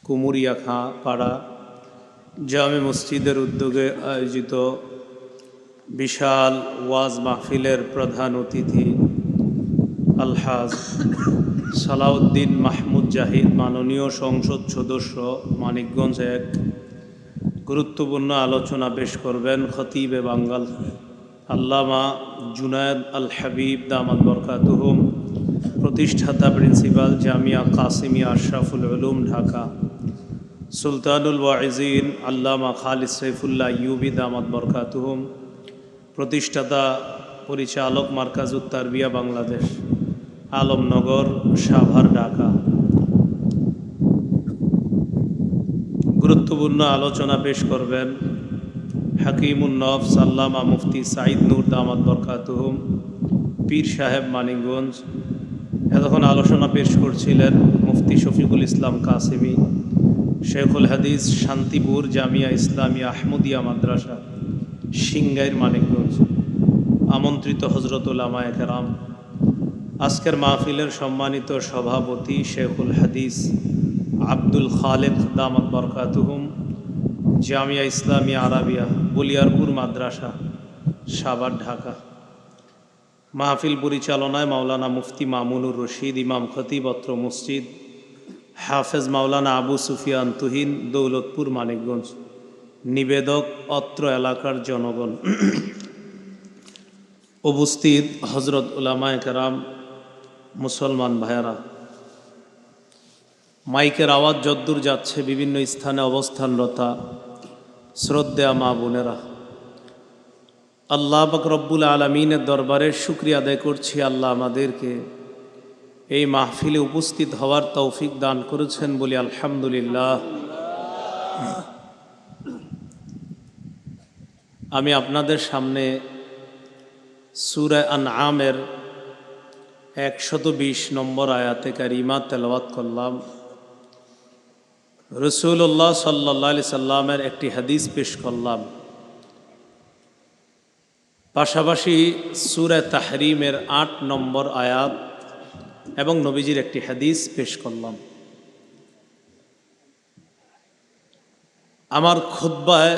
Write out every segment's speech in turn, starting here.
কুমুরিয়া পাড়া জামে মসজিদের উদ্যোগে আয়োজিত বিশাল ওয়াজ মাহফিলের প্রধান অতিথি আলহাজ সালাউদ্দিন মাহমুদ জাহিদ মাননীয় সংসদ সদস্য মানিকগঞ্জ এক গুরুত্বপূর্ণ আলোচনা পেশ করবেন খতিবে বাঙ্গাল আল্লামা জুনায়েদ আল হাবিব দামাত বরকাতুহুম, প্রতিষ্ঠাতা প্রিন্সিপাল জামিয়া কাসিমিয়া আশরাফুল উলুম ঢাকা, সুলতানুল ওয়াইজিন আল্লামা খালিদ সাইফুল্লাহ ইউবি দামাত বরকাতুহুম, প্রতিষ্ঠাতা পরিচালক মার্কাজুত তারবিয়া বাংলাদেশ, আলমনগর সাভার ঢাকা। গুরুত্বপূর্ণ আলোচনা পেশ করবেন হাকিমুন নফস আল্লামা মুফতি সাঈদ নূর দামাত বরকাতুহুম, পীর সাহেব মানিকগঞ্জ। এতক্ষণ আলোচনা পেশ করছিলেন মুফতি শফিকুল ইসলাম কাসিমি, শেখুল হাদিস শান্তিপুর জামিয়া ইসলামিয়া আহমদিয়া মাদ্রাসা সিংগাইর মানিকগঞ্জ। আমন্ত্রিত হজরত উলামায়ে কেরাম, আজকের মাহফিলের সম্মানিত সভাপতি শেখুল হাদিস আব্দুল খালেক দামাত বরকাতুহুম, জামিয়া ইসলামিয়া আরাবিয়া বলিয়ারপুর মাদ্রাসা সাভার ঢাকা। মাহফিল পরিচালনায় মাওলানা মুফতি মামুনুর রশিদ ইমাম খতিব অত্র মসজিদ, হাফেজ মাওলানা আবু সুফিয়ান তুহিন দৌলতপুর মানিকগঞ্জ। নিবেদক অত্র এলাকার জনগণ, উপস্থিত হজরত উলামায়ে কেরাম, মুসলমান ভাইয়েরা। মাইকের আওয়াজ যদ্দূর যাচ্ছে বিভিন্ন স্থানে অবস্থানরতা শ্রদ্ধেয়া মা বোনেরা, আল্লাহ পাক রব্বুল আলামিনের দরবারে শুকরিয়া আদায় করছি। আল্লাহ আমাদেরকে এই মাহফিলে উপস্থিত হওয়ার তৌফিক দান করেছেন বলি আলহামদুলিল্লাহ। আমি আপনাদের সামনে সূরা আনআমের 120 নম্বর আয়াতে কারিমা তেলাওয়াত করলাম। রাসূলুল্লাহ সাল্লাল্লাহু আলাইহি সাল্লামের একটি হাদিস পেশ করলাম, পাশাপাশি সূরা তাহরিমের 8 নম্বর আয়াত এবং নবীজির একটি হাদিস পেশ করলাম। আমার খুতবায়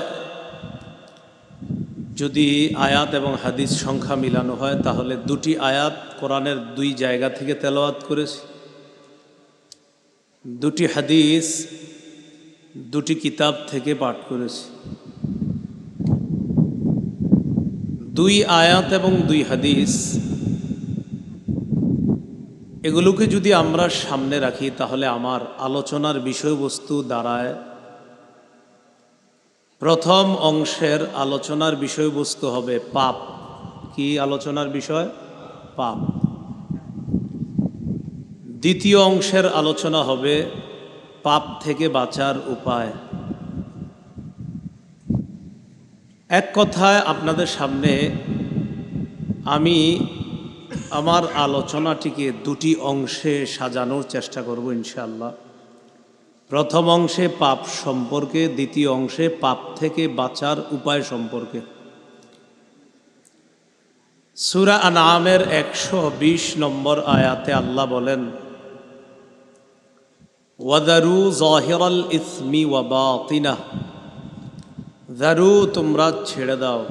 যদি আয়াত এবং হাদিস সংখ্যা মিলানো হয় তাহলে 2টি আয়াত কোরআনের 2 জায়গা থেকে তেলাওয়াত করেছি, 2টি হাদিস 2টি কিতাব থেকে পাঠ করেছি। 2 আয়াত এবং 2 হাদিস এগুলোকে যদি আমরা সামনে রাখি তাহলে আমার আলোচনার বিষয়বস্তু দাঁড়ায়, প্রথম অংশের আলোচনার বিষয়বস্তু হবে পাপ। কি আলোচনার বিষয়? পাপ। দ্বিতীয় অংশের আলোচনা হবে পাপ থেকে বাঁচার উপায়। এক কথায় আপনাদের সামনে আমি আমার আলোচনাটিকে 2টি অংশে সাজানোর চেষ্টা করব ইনশাআল্লাহ। প্রথম অংশে পাপ সম্পর্কে, দ্বিতীয় অংশে পাপ থেকে বাঁচার উপায় সম্পর্কে। সূরা আনআমের 120 নম্বর আয়াতে আল্লাহ বলেন, ওয়াদারু যাহিরাল ইসমি ওয়া বাতিনাহ, দারু তোমরা ছেড়ে দাও।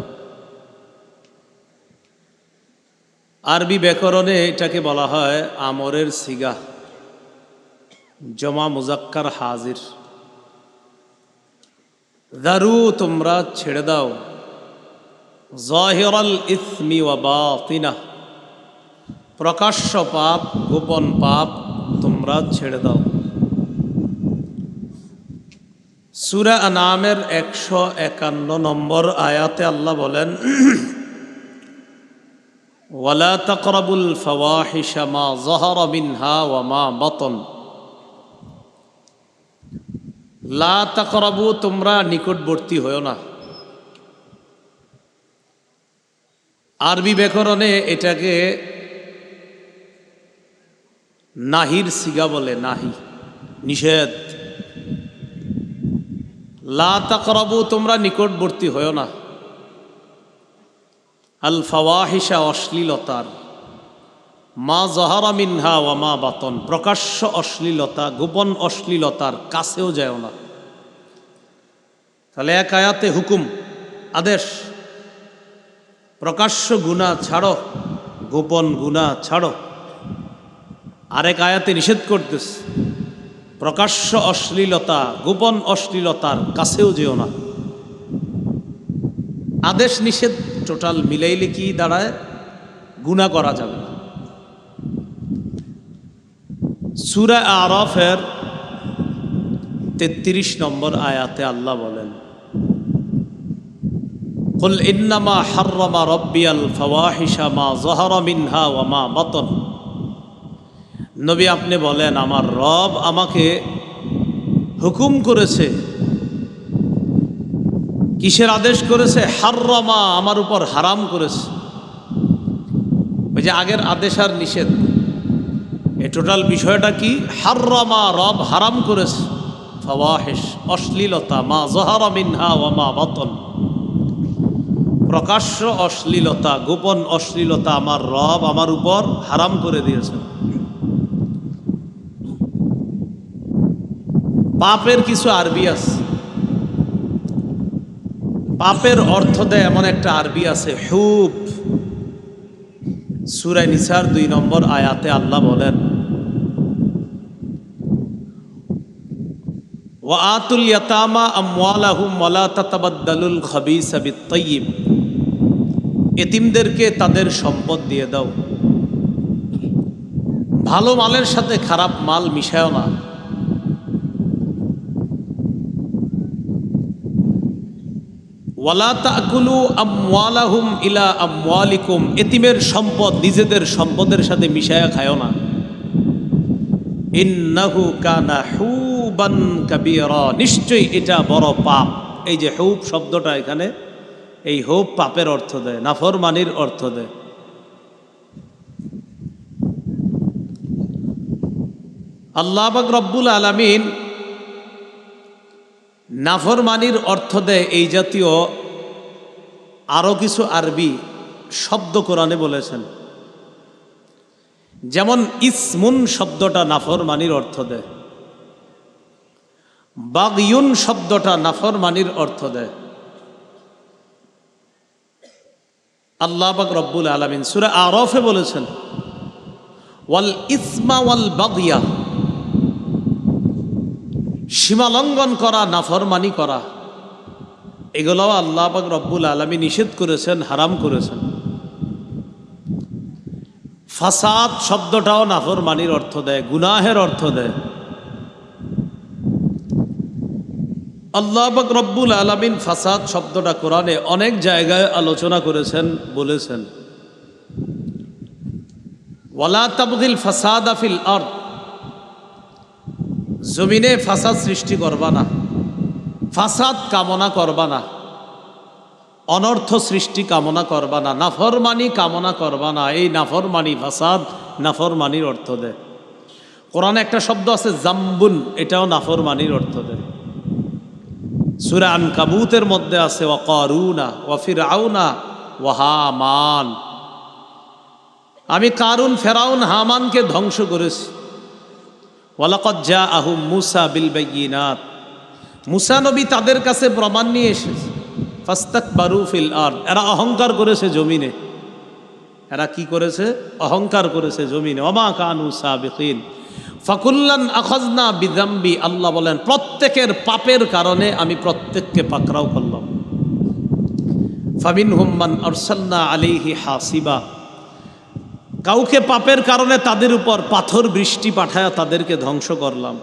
আরবি ব্যাকরণে এটাকে বলা হয় আমরের সিগা, জমা মুজাক্কার হাজির। দারু তোমরা ছেড়ে দাও, যাহিরাল ইসমি ওয়া বাতিনাহ, প্রকাশ্য পাপ গোপন পাপ তোমরা ছেড়ে দাও। সূরা আনআমের 151 নম্বর আয়াতে আল্লাহ বলেন, ওয়ালা তাকরাবুল ফাওয়াহিশা মা যাহারা মিনহা ওয়া মা বাতন, লা তাকরাবু তোমরা নিকটবর্তী হও না। আরবি ব্যাকরণে এটাকে নাহির সিগা বলে, নাহি, নিষেধ। লা তাকরাবু তোমরা নিকটবর্তী হও না, আল ফাওয়াহিশা অশ্লীলতার, মা জহারা মিনহা ওয়া মা বাতন, প্রকাশ্য অশ্লীলতা গোপন অশ্লীলতার কাছেও যায় না। তাহলে এক আয়াতে হুকুম, আদেশ, প্রকাশ্য গুনাহ ছাড়ো, গোপন গুনাহ ছাড়ো। আরেক আয়াতে নিষেধ করতেছে, প্রকাশ্য অশ্লীলতা গোপন অশ্লীলতার কাছেও যেও না। আদেশ নিষেধ টোটাল মিলাইলে কি দাঁড়ায়? গুনাহ করা যাবে না। সূরা আরাফের 33 নম্বর আয়াতে আল্লাহ বলেন, কুল ইন্নামা হাররামা রাব্বিয়াল ফাওয়াহিশা মা যাহারা মিনহা ওয়া মা বাতন। নবী আপনি বলেন, আমার রব আমাকে হুকুম করেছে। কিসের আদেশ করেছে? হাররামা, আমার উপর হারাম করেছে। ওই যে আগের আদেশ আর নিষেধ, এই টোটাল বিষয়টা কি? হাররামা, রব হারাম করেছে, ফাওয়াহিশ অশ্লীলতা, মা যাহারা মিনহা ওয়া মা বাতন, প্রকাশ্য অশ্লীলতা গোপন অশ্লীলতা আমার রব আমার উপর হারাম করে দিয়েছেন। পাপের কিছু আরবি আছে, পাপের অর্থ দেয় এমন একটা আরবি আছে, হুব। সূরা নিসার 2 নম্বর আয়াতে আল্লাহ বলেন, ওয়া আতুল ইয়াতামা আমওয়ালাহুম ওয়া লা তাতাবাদদালুল খাবিসা বিত-তাইয়্যিব। এতিমদেরকে তাদের সম্পদ দিয়ে দাও, ভালো মালের সাথে খারাপ মাল মিশায়ও না। ওয়ালা তাকুলু আমওয়ালাহুম ইলা আমওয়ালিকুম, এতিমের সম্পদ নিজেদের সম্পদের সাথে মিশায়া খায়ও না। ইন্নাহু কানা হুবান কাবীরা, নিশ্চয়ই এটা বড় পাপ। এই যে হুব শব্দটা এখানে, এই হুব পাপের অর্থ দেয়, নাফরমানির অর্থ দেয়। আল্লাহ পাক রব্বুল আলামিন নাফরমানির অর্থ দেয় এই জাতীয় আরও কিছু আরবি শব্দ কোরআনে বলেছেন। যেমন ইসমুন শব্দটা নাফরমানির অর্থ দেয়, বাগিয়ুন শব্দটা নাফরমানির অর্থ দেয়। আল্লাহ পাক রব্বুল আলামিন সূরা আরাফে বলেছেন, ওয়াল ইসমা ওয়াল বাগিয়া, সীমালঙ্ঘন করা, নাফরমানি করা, এগুলো আল্লাহ পাক রব্বুল আলামিন নিষেধ করেছেন, হারাম করেছেন। ফাসাদ শব্দটাও নাফরমানির অর্থ দেয়, গুনাহের অর্থ দেয়। আল্লাহ পাক রব্বুল আলামিন ফাসাদ শব্দটা কোরআনে অনেক জায়গায় আলোচনা করেছেন, বলেছেন, ওয়ালা তাবগিল ফাসাদা ফিল আরদ, জমিনে ফাসাদ সৃষ্টি করবা না, ফাসাদ কামনা করবা না, অনর্থ সৃষ্টি কামনা করবা না, নাফরমানি কামনা করবা না। এই নাফরমানি, ফাসাদ নাফরমানির অর্থ দেয়। কোরআনে একটা শব্দ আছে জাম্বুন, এটাও নাফরমানির অর্থ দেয়। সূরা আনকাবুতের মধ্যে আছে ওয়া কারুনা ওয়া ফিরআউনা ওয়া হামান, আমি কারুন, ফেরাউন, হামানকে ধ্বংস করেছি। ওয়ালাকাদ জাআহুম মূসা বিল বায়িনাত, মূসা নবী তাদের কাছে প্রমাণ নিয়ে এসেছে। ফাস্তাকবারু ফিল আরদ, এরা অহংকার করেছে জমিনে। এরা কি করেছে? অহংকার করেছে জমিনে। ওমা কানু সাবিকিন ফাকুল্লান আখাযনা বিযামবি, আল্লাহ বলেন প্রত্যেকের পাপের কারণে আমি প্রত্যেককে পাকড়াও করলাম। ফামিনহুম মান আরসালনা আলাইহি হাসিবা, কাউকে পাপের কারণে তাদের উপর পাথর বৃষ্টি পাঠায়া তাদেরকে ধ্বংস করলাম।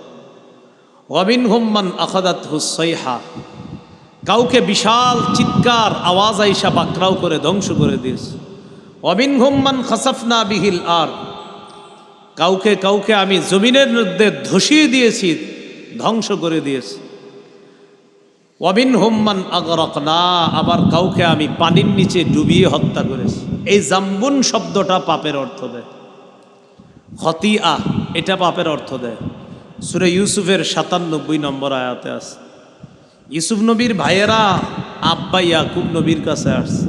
ওয়ামিনহুম মান আখাযাতহুস সাইহা, কাউকে বিশাল চিৎকার আওয়াজ আইসা পাকড়াও করে ধ্বংস করে দিয়েছে। ওয়ামিনহুম মান খাসাফনা বিহিল আরদ, কাউকে কাউকে আমি জমিনের মধ্যে ধসিয়ে দিয়েছি, ধ্বংস করে দিয়েছি। ওয়ামিনহুম মান আগরাকনা, আবার কাউকে আমি পানির নিচে ডুবিয়ে হত্যা করেছি। এই জাম্বুন শব্দটা পাপের অর্থ দেয়। খতিয়া, এটা পাপের অর্থ দেয়। সূরা ইউসুফের ৯৭ নম্বর আয়াতে আছে। ইউসুফ নবীর ভাইয়েরা আব্বা ইয়াকুব নবীর কাছে আসছে,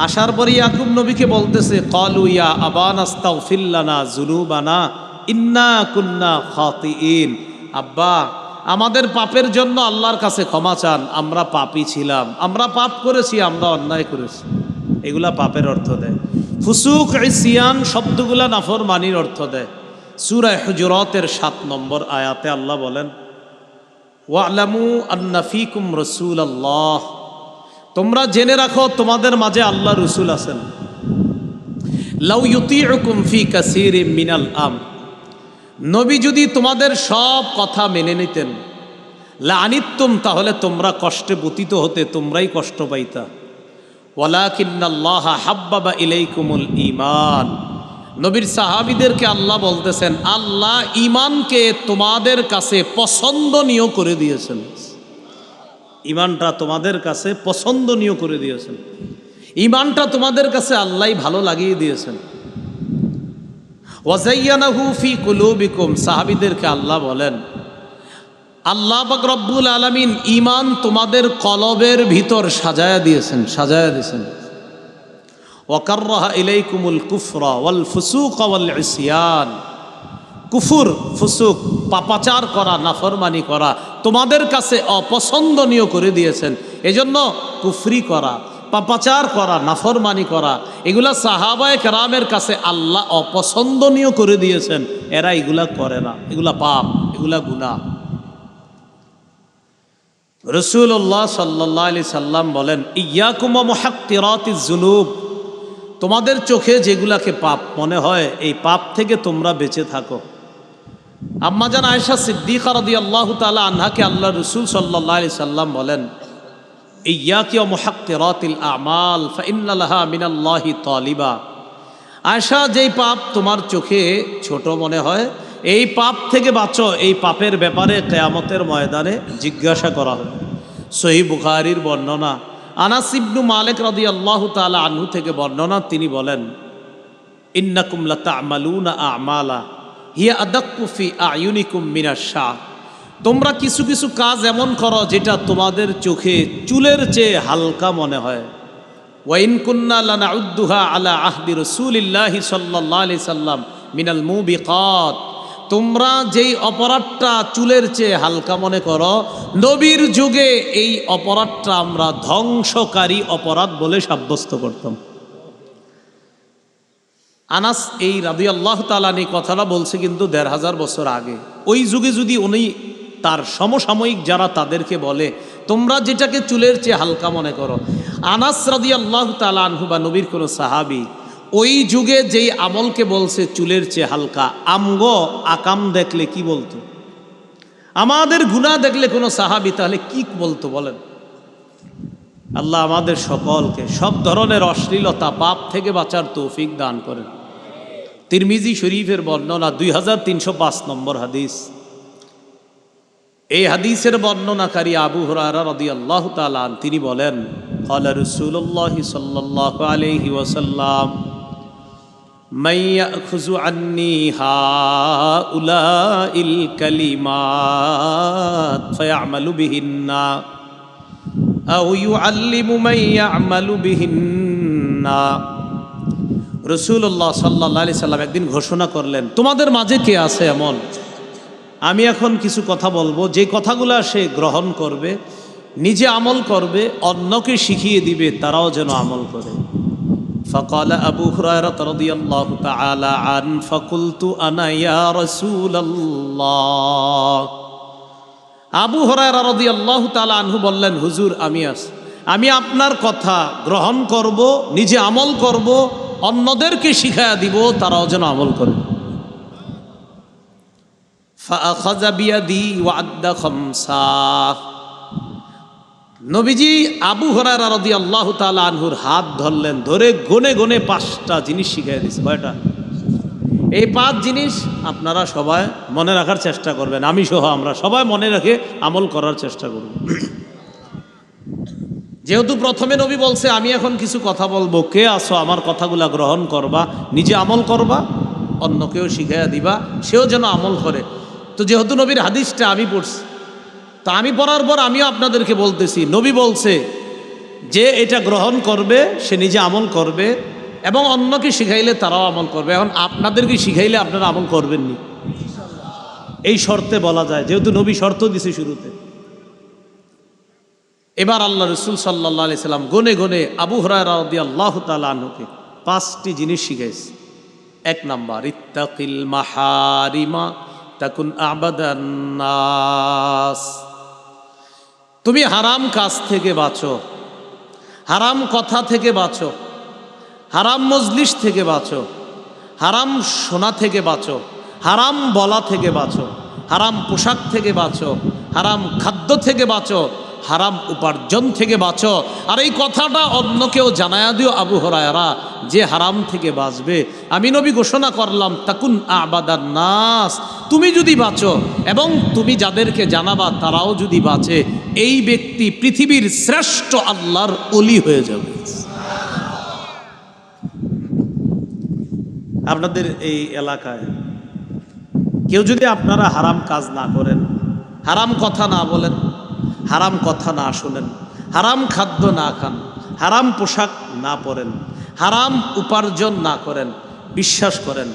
আসার পরে ইয়াকুব নবীকে বলতেছে, ক্বালু ইয়া আবানা আস্তাগফির লানা যুনুবানা ইন্না কুন্না খাতিইন। আব্বা, আমাদের পাপের জন্য আল্লাহর কাছে ক্ষমা চান, আমরা পাপী ছিলাম, আমরা পাপ করেছি, আমরা অন্যায় করেছি। এগুলা পাপের অর্থ দেয়। ফুসুক ইসিয়ান শব্দগুলা নাফরমানির অর্থ দেয়। সূরা হুজুরাতের 7 নম্বর আয়াতে আল্লাহ বলেন, ওয়ালামু আন্না ফীকুম রাসূলুল্লাহ, তোমরা জেনে রাখো তোমাদের মাঝে আল্লাহ রসুল আছেন। লাউ ইউতিউকুম ফি কাসীরিম মিনাল আমর, নবী যদি তোমাদের সব কথা মেনে নিতেন, লাআনিতুম, তাহলে তোমরা কষ্টে পতিত হতে, তোমরাই কষ্ট পাইতা। ওয়ালাকিন্নাল্লাহা হাব্বাবা ইলাইকুমুল ঈমান, নবীর সাহাবীদেরকে আল্লাহ বলতেছেন, আল্লাহ ঈমানকে তোমাদের কাছে পছন্দনীয় করে দিয়েছেন। ঈমানটা তোমাদের কাছে পছন্দনীয় করে দিয়েছেন, ঈমানটা তোমাদের কাছে আল্লাহ ভালো লাগিয়ে দিয়েছেন। ওয়াজাইয়ানাহু ফি কুলুবিকুম, সাহাবীদেরকে আল্লাহ বলেন, আল্লাহ পাক রব্বুল আলামিন ঈমান তোমাদের কলবের ভিতর সাজায়া দিয়েছেন, সাজায়া দিয়েছেন। ওয়া কাররাহা ইলাইকুমুল কুফরা ওয়াল ফুসুকা ওয়াল ইসয়ান, কুফুর, ফুসুক, পাপাচার করা, নাফরমানি করা তোমাদের কাছে অপছন্দনীয় করে দিয়েছেন। এজন্য কুফরি করা, পাপাচার করা, নাফরমানি করা, এগুলা সাহাবায়ে কেরামের কাছে আল্লাহ অপছন্দনীয় করে দিয়েছেন। এরা এগুলা করে না, এগুলা পাপ, এগুলা গুনাহ। রাসূলুল্লাহ সাল্লাল্লাহু আলাইহি সাল্লাম বলেন, ইয়াকুম ওয়া মুহাক্কিরাতিজ যুনুব, তোমাদের চোখে যেগুলাকে পাপ মনে হয়, এই পাপ থেকে তোমরা বেঁচে থাকো। আম্মাজান আয়েশা সিদ্দিকা রাদিয়াল্লাহু তাআলা আনহাকে আল্লাহ রাসূল সাল্লাল্লাহু আলাইহি সাল্লাম বলেন, ইয়াকি ওয়া মুহাক্কিরাতিল আমাল ফাইন্না লাহা মিনাল্লাহি তালিবা। আয়েশা, যেই পাপ তোমার চোখে ছোট মনে হয়, এই পাপ থেকে বাঁচো, এই পাপের ব্যাপারে কিয়ামতের ময়দানে জিজ্ঞাসা করা হবে। সহিহ বুখারীর বর্ণনা, আনাস ইবনু মালিক রাদিয়াল্লাহু তাআলা আনহু থেকে বর্ণনা, তিনি বলেন, ইন্নাকুম লাতা'মালুনা আমালা হিয়া আদাক্কু ফি আয়ুনিকুম মিনাশ শাহ, তোমরা কিছু কিছু কাজ এমন করো যেটা তোমাদের চোখে চুলের চেয়ে হালকা মনে হয়। ওয়া ইন কুন্না লানাউদ্দুহা আলা আহদি রাসূলিল্লাহি সাল্লাল্লাহু আলাইহি সাল্লাম মিনাল মুবিকাত, তোমরা যেই অপরাধটা চুলের চেয়ে হালকা মনে করো, নবীর যুগে এই অপরাধটা আমরা ধ্বংসকারী অপরাধ বলে সাব্যস্ত করতাম। আনাস এই রাদিয়াল্লাহু তাআলা এই কথাটা বলছে কিন্তু ১৫০০ বছর আগে। ওই যুগে যদি উনি তার সমসাময়িক যারা তাদেরকে বলে, তোমরা যেটাকে চুলের চেয়ে হালকা মনে করো, আনাস রাদিয়াল্লাহু তাআলা আনহু বা নবীর কোনো সাহাবী ওই যুগে যেই আমলকে বলছে চুলের চেয়ে হালকা, আমগো আকাম দেখলে কি বলতো? আমাদের গুনাহ দেখলে কোনো সাহাবী তাহলে কি বলতো বলেন? আল্লাহ আমাদের সকলকে সব ধরনের অশ্লীলতা, পাপ থেকে বাঁচার তৌফিক দান করেন। তিরমিজি শরীফের বর্ণনা 2305 নম্বর হাদিস। এই হাদিসের বর্ণনাকারী আবু হুরায়রা রাদিয়াল্লাহু তাআলা আনহু, তিনি বলেন, ক্বালা রাসূলুল্লাহ সাল্লাল্লাহু আলাইহি ওয়াসাল্লাম, মান ইয়াখুযু আন্নী হাউলাইল কালিমাত ফায়ামালু বিহিন্না আও ইউআল্লিমু মান ইয়ামালু বিহিন্না। রাসূলুল্লাহ সাল্লাল্লাহু আলাইহি সাল্লাম একদিন ঘোষণা করলেন, তোমাদের মাঝে কে আছে এমন, আমি এখন কিছু কথা বলবো, যে কথাগুলো সে গ্রহণ করবে, নিজে আমল করবে, অন্যকে শিখিয়ে দিবে, তারাও যেন আমল করে। ফাকালা আবু হুরায়রা রাদিয়াল্লাহু তাআলা আন ফাকুলতু আনা ইয়া রাসূলুল্লাহ। আবু হুরায়রা রাদিয়াল্লাহু তাআলা আনহু বললেন, হুজুর আমি আপনার কথা গ্রহণ করব, নিজে আমল করব, অন্যদেরকে শিখায়া দিব, তারাও যেন আমল করে। ফাআখাযা বিয়াদি ওয়া'আদ্দা খামসা। নবীজি আবু হুরায়রা রাদিয়াল্লাহু তাআলা আনহুর হাত ধরলেন, ধরে গনে গনে 5টা জিনিস শিখিয়ে দিয়েছে। কয়টা? এই 5 জিনিস আপনারা সবাই মনে রাখার চেষ্টা করবেন, আমি সহ আমরা সবাই মনে রেখে আমল করার চেষ্টা করব। যেহেতু প্রথমে নবী বলছে, আমি এখন কিছু কথা বলবো, কে আসো আমার কথাগুলা গ্রহণ করবা, নিজে আমল করবা, অন্যকেও শিখাইয়া দিবা, সেও যেন আমল করে। তো যেহেতু নবীর হাদিসটা আমি পড়ছি, তা আমি পড়ার পর আমিও আপনাদেরকে বলতেছি, নবী বলছে যে এটা গ্রহণ করবে সে নিজে আমল করবে এবং অন্যকে শিখাইলে তারাও আমল করবে। এখন আপনাদেরকে শিখাইলে আপনারা আমল করবেননি, এই শর্তে বলা যায়, যেহেতু নবী শর্ত দিছে শুরুতে। এবার আল্লাহ রসুল সাল্লাল্লাহু আলাইহি সাল্লাম গনে গনে আবু হুরায়রা রাদিয়াল্লাহু তাআলা আনহুকে 5টি জিনিস শিখাইছে। 1 নাম্বার, ইত্তাকিল মাহারিমা তাকুন আবাদান নাস। তুমি হারাম কাজ থেকে বাঁচো, হারাম কথা থেকে বাঁচো, হারাম মজলিস থেকে বাঁচো, হারাম শোনা থেকে বাঁচো, হারাম বলা থেকে বাঁচো, হারাম পোশাক থেকে বাঁচো, হারাম খাদ্য থেকে বাঁচো, হারাম উপার্জন থেকে বাঁচো। আর এই কথাটা অন্যকেও জানায়া দিও আবু হুরায়রা, যে হারাম থেকে বাঁচবে আমি নবী ঘোষণা করলাম তাকুন আবাদান নাস। তুমি যদি বাঁচো এবং তুমি যাদেরকে জানাবা তারাও যদি বাঁচে, এই ব্যক্তি পৃথিবীর শ্রেষ্ঠ আল্লাহর ওলি হয়ে যাবে। আপনাদের এই এলাকায় কেউ যদি আপনারা হারাম কাজ না করেন, হারাম কথা না বলেন, হারাম কথা না শোনেন, হারাম খাদ্য না খান, হারাম পোশাক না পরেন, হারাম উপার্জন না করেন, বিশ্বাস করেন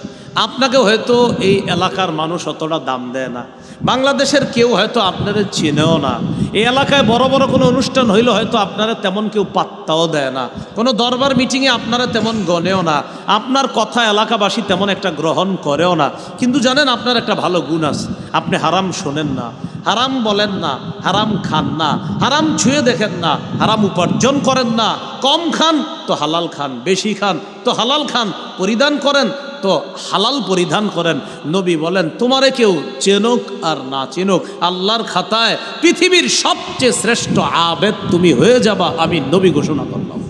আপনাকে হয়তো এই এলাকার মানুষ অতটা দাম দেয় না, বাংলাদেশের কেউ হয়তো আপনারা চেনেও না, এই এলাকায় বড় বড় কোনো অনুষ্ঠান হইলে হয়তো আপনারা তেমন কেউ পাত্তাও দেয় না, কোনো দরবার মিটিংয়ে আপনারা তেমন গণেও না, আপনার কথা এলাকাবাসী তেমন একটা গ্রহণ করেও না। কিন্তু জানেন আপনার একটা ভালো গুণ আছে, আপনি হারাম শোনেন না, হারাম বলেন না, হারাম খান না, হারাম ছুঁয়ে দেখেন না, হারাম উপার্জন করেন না, কম খান তো হালাল খান, বেশি খান তো হালাল খান, পরিধান করেন তো হালাল পরিধান করেন। নবী বলেন তোমারে কেউ চেনুক আর না চেনুক, আল্লাহর খাতায় পৃথিবীর সবচেয়ে শ্রেষ্ঠ আবেদ তুমি হয়ে যাবা, আমি নবী ঘোষণা করলাম।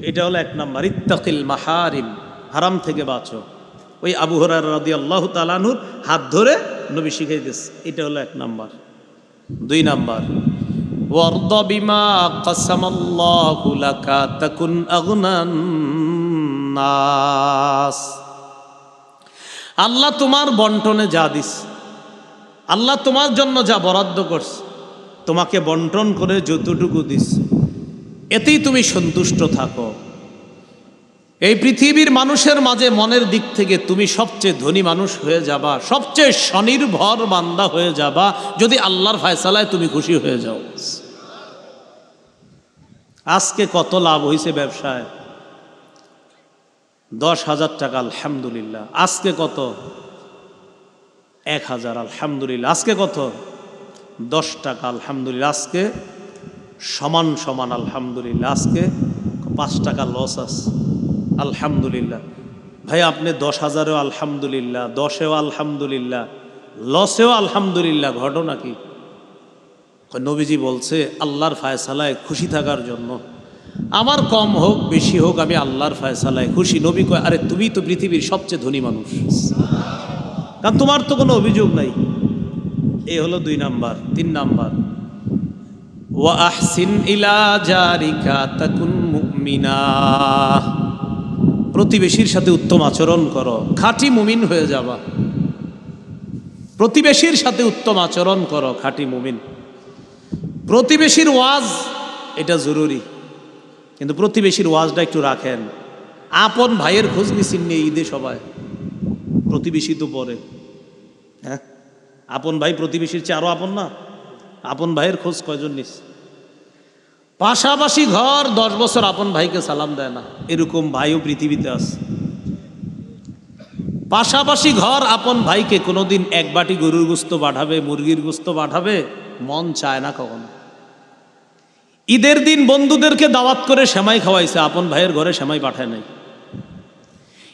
এটা হলো 1 নাম্বার, ইত্তাকিল মাহারিম, হারাম থেকে বাঁচো। ওই আবু হুরায়রা রাদিয়াল্লাহু তাআলা আনহুর হাত ধরে নবী শিখাই দিয়েছে, এটা হলো 1 নাম্বার। 2 নাম্বার, ওয়ারদা বিমা কাসামাল্লাহু লাকা তাকুন আগনান নাস। আল্লাহ তোমার বন্টনে যা দিস, আল্লাহ তোমার জন্য যা বরাদ্দ করছে, তোমাকে বন্টন করে যতটুকু দিস এতেই তুমি সন্তুষ্ট থাকো। এই পৃথিবীর মানুষের মাঝে মনের দিক থেকে তুমি সবচেয়ে ধনী মানুষ হয়ে যাবা, সবচেয়ে স্বনির্ভর বান্দা হয়ে যাবা যদি আল্লাহর ফয়সালায় তুমি খুশি হয়ে যাও। আজকে কত লাভ হয়েছে ব্যবসায়, 10,000 টাকা আলহামদুলিল্লাহ। আজকে কত? 1,000 আলহামদুলিল্লাহ। আজকে কত? 10 টাকা আলহামদুলিল্লাহ। আজকে সমান সমান আলহামদুলিল্লাহ। আজকে 5 টাকা লস আছে আলহামদুলিল্লাহ। ভাই আপনি 10,000এও আলহামদুলিল্লাহ, 10এও আলহামদুলিল্লাহ, লসেও আলহামদুলিল্লাহ। ঘটনা কি? নবীজি বলছে আল্লাহর ফয়সালায় খুশি থাকার জন্য, আমার কম হোক বেশি হোক আমি আল্লাহর ফয়সালায় খুশি। নবী কয় আরে তুমি তো পৃথিবীর সবচেয়ে ধনী মানুষ, কারণ তোমার তো কোনো অভিযোগ নাই। এই হলো 2 নাম্বার। 3 নাম্বার, ওয়া আহসিন ইলা জারিকা তাকুন মুমিনা। প্রতিবেশীর সাথে উত্তম আচরণ করো, খাঁটি মুমিন হয়ে যাবা। প্রতিবেশীর সাথে উত্তম আচরণ করো, খাঁটি মুমিন। প্রতিবেশীর ওয়াজ এটা জরুরি, কিন্তু প্রতিবেশীর ওয়াজটা একটু রাখেন। আপন ভাইয়ের খোঁজ নিচ্ছেন নিয়ে ঈদে সবাই, প্রতিবেশী তো পরে। হ্যাঁ, আপন ভাই প্রতিবেশীর চেয়ে আরো আপন না? আপন ভাইয়ের খোঁজ কয়জন নিস? পাশাপাশি ঘর 10 বছর আপন ভাইকে সালাম দেয় না, এরকম ভাইও পৃথিবীতে আছে। পাশাপাশি ঘর আপন ভাইকে কোনোদিন 1 বাটি গরুর গোস্ত পাঠাবে, মুরগির গোস্ত পাঠাবে মন চায় না কখনো। ঈদের দিন বন্ধুদেরকে দাওয়াত করে সেমাই খাওয়াইছে, আপন ভাইয়ের ঘরে সেমাই পাঠায় নাই।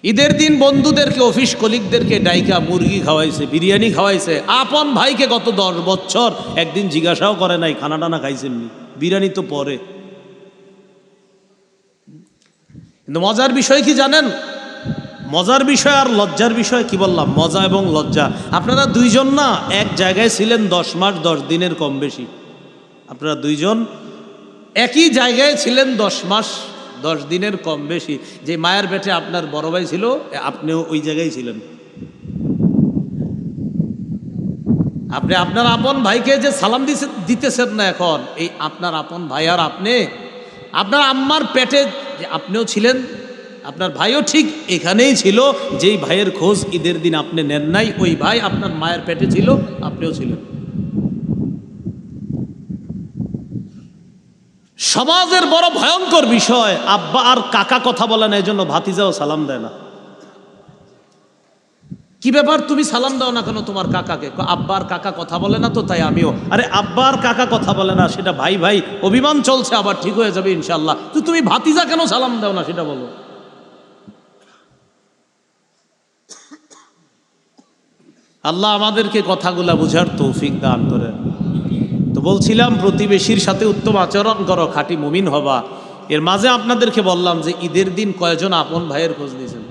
ঈদের দিন বন্ধুদেরকে, অফিস কলিগদেরকে ডাইকা মুরগি খাওয়াইছে, বিরিয়ানি খাওয়াইছে, আপন ভাইকে গত 10 বছর একদিন জিজ্ঞাসাও করে নাই খানা টানা খাইছেননি, বিরিয়ানি তো পরে। কিন্তু মজার বিষয় কি জানেন? মজার বিষয় আর লজ্জার বিষয় কি বললাম? মজা এবং লজ্জা। আপনারা 2 জন না এক জায়গায় ছিলেন 10 মাস 10 দিনের কম বেশি। আপনারা 2 জন একই জায়গায় ছিলেন 10 মাস 10 দিনের কম বেশি। যে মায়ের পেটে আপনার বড় ভাই ছিল, আপনিও ওই জায়গায় ছিলেন। আপনি আপনার আপন ভাইকে যে সালাম দিতেছেন না, এখন এই আপনার আপন ভাই আর আপনি, আপনার আম্মার পেটে যে আপনিও ছিলেন, আপনার ভাইও ঠিক এখানেই ছিল, যেই ভাইয়ের খোঁজ ঈদের দিন আপনি নেন নাই, ওই ভাই আপনার মায়ের পেটে ছিল, আপনিও ছিলেন। সমাজের বড় ভয়ঙ্কর বিষয়, আব্বা আর কাকা কথা বলে না, এই জন্য ভাতিজাও সালাম দেয় না। কি ব্যাপার, তুমি সালাম দাও না কেন তোমার কাকাকে? আব্বা আর কাকা কথা বলে না তো তাই আমিও। আরে আব্বা আর কাকা কথা বলে না, সেটা ভাই ভাই অভিমান চলছে, আবার ঠিক হয়ে যাবে ইনশাল্লাহ। তো তুমি ভাতিজা কেন সালাম দাও না সেটা বলো। আল্লাহ আমাদেরকে কথাগুলা বুঝার তৌফিক দান করেন। তো বলছিলাম প্রতিবেশীর সাথে উত্তম আচরণ করো, খাঁটি মুমিন হবা। এর মাঝে আপনাদেরকে বললাম যে ঈদের দিন কয়জন আপন ভাইয়ের খোঁজ নিয়েছেন?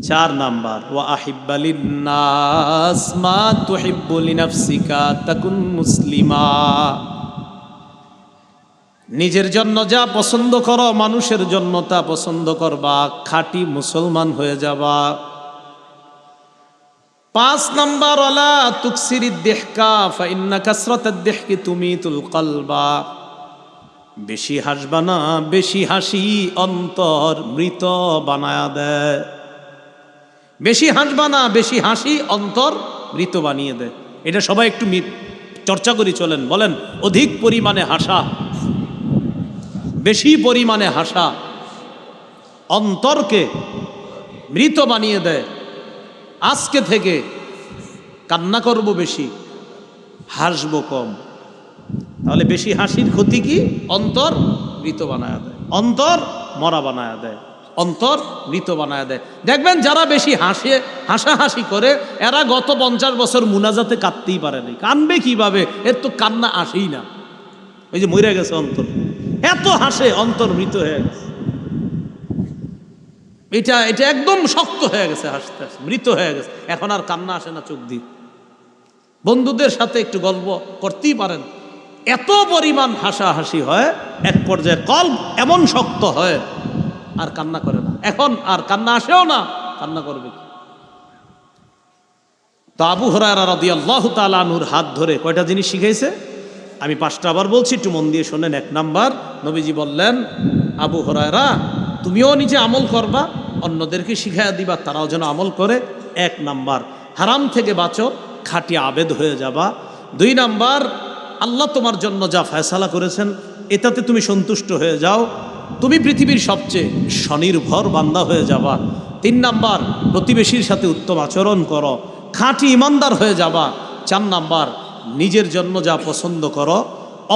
4 নাম্বার, ওয়া আহিব্বালিন নাস মা তুহিব্বু লিনাফসিকা তাকুন মুসলিমা। নিজের জন্য যা পছন্দ করো মানুষের জন্য তা পছন্দ করবা, খাঁটি মুসলমান হয়ে যাবা। 5 নাম্বার, ওয়ালা তুকসিরিদ দিহকা ফাইন্না কাসরাতাদ দিহকি তুমিতুল কলবা। বেশি হাসবা না, বেশি হাসি অন্তর মৃত বানায়া দেয়। বেশি হাসবা না, বেশি হাসি অন্তর মৃত বানিয়ে দেয়। এটা সবাই একটু চর্চা করি চলেন, বলেন অধিক পরিমাণে হাসা, বেশি পরিমাণে হাসা অন্তরকে মৃত বানিয়ে দেয়। আজকে থেকে কান্না করব বেশি, হাসবো কম। তাহলে বেশি হাসির ক্ষতি কি? অন্তর মৃত বানায় দেয়, অন্তর মরা বানায় দেয়, অন্তর মৃত বানায় দেয়। দেখবেন যারা বেশি হাসাহাসি করে, এরা গত 50 বছর মুনাজাতে কাঁদতেই পারেনি। কানবে কিভাবে? এর তো কান্না আসেই না। ওই যে মরে গেছে অন্তর, এত হাসে অন্তর মৃত হয়ে গেছে। এটা একদম শক্ত হয়ে গেছে, হাসতে হাসতে মৃত হয়ে গেছে। এখন আর কান্না আসে না চোখ দিয়ে। বন্ধুদের সাথে একটু গল্প করতেই পারেন, এত পরিমাণ হাসাহাসি হয়, এক পর্যায়ে কলব এমন শক্ত হয় আর কান্না করে না। এখন আর কান্না আসেও না, কান্না করবে কি? তো আবু হুরায়রা রাদিয়াল্লাহু তাআলা আনহুর হাত ধরে কয়টা জিনিস শিখাইছে, আমি 5টা আবার বলছি, একটু মন দিয়ে শোনেন। 1 নাম্বার, নবীজি বললেন, আবু হুরায়রা তুমিও নিজে আমল করবা, অন্যদেরকে শিখাইয়া দিবা, তারাও যেন আমল করে। 1 নাম্বার, হারাম থেকে বাঁচো, খাঁটি আবেদ হয়ে যাবা। 2 নাম্বার, আল্লাহ তোমার জন্য যা ফয়সালা করেছেন এটাতে তুমি সন্তুষ্ট হয়ে যাও, তুমি পৃথিবীর সবচেয়ে স্বনির্ভর বান্দা হয়ে যাবা। 3 নাম্বার, প্রতিবেশীর সাথে উত্তম আচরণ করো, খাঁটি ইমানদার হয়ে যাবা। 4 নাম্বার, নিজের জন্য যা পছন্দ করো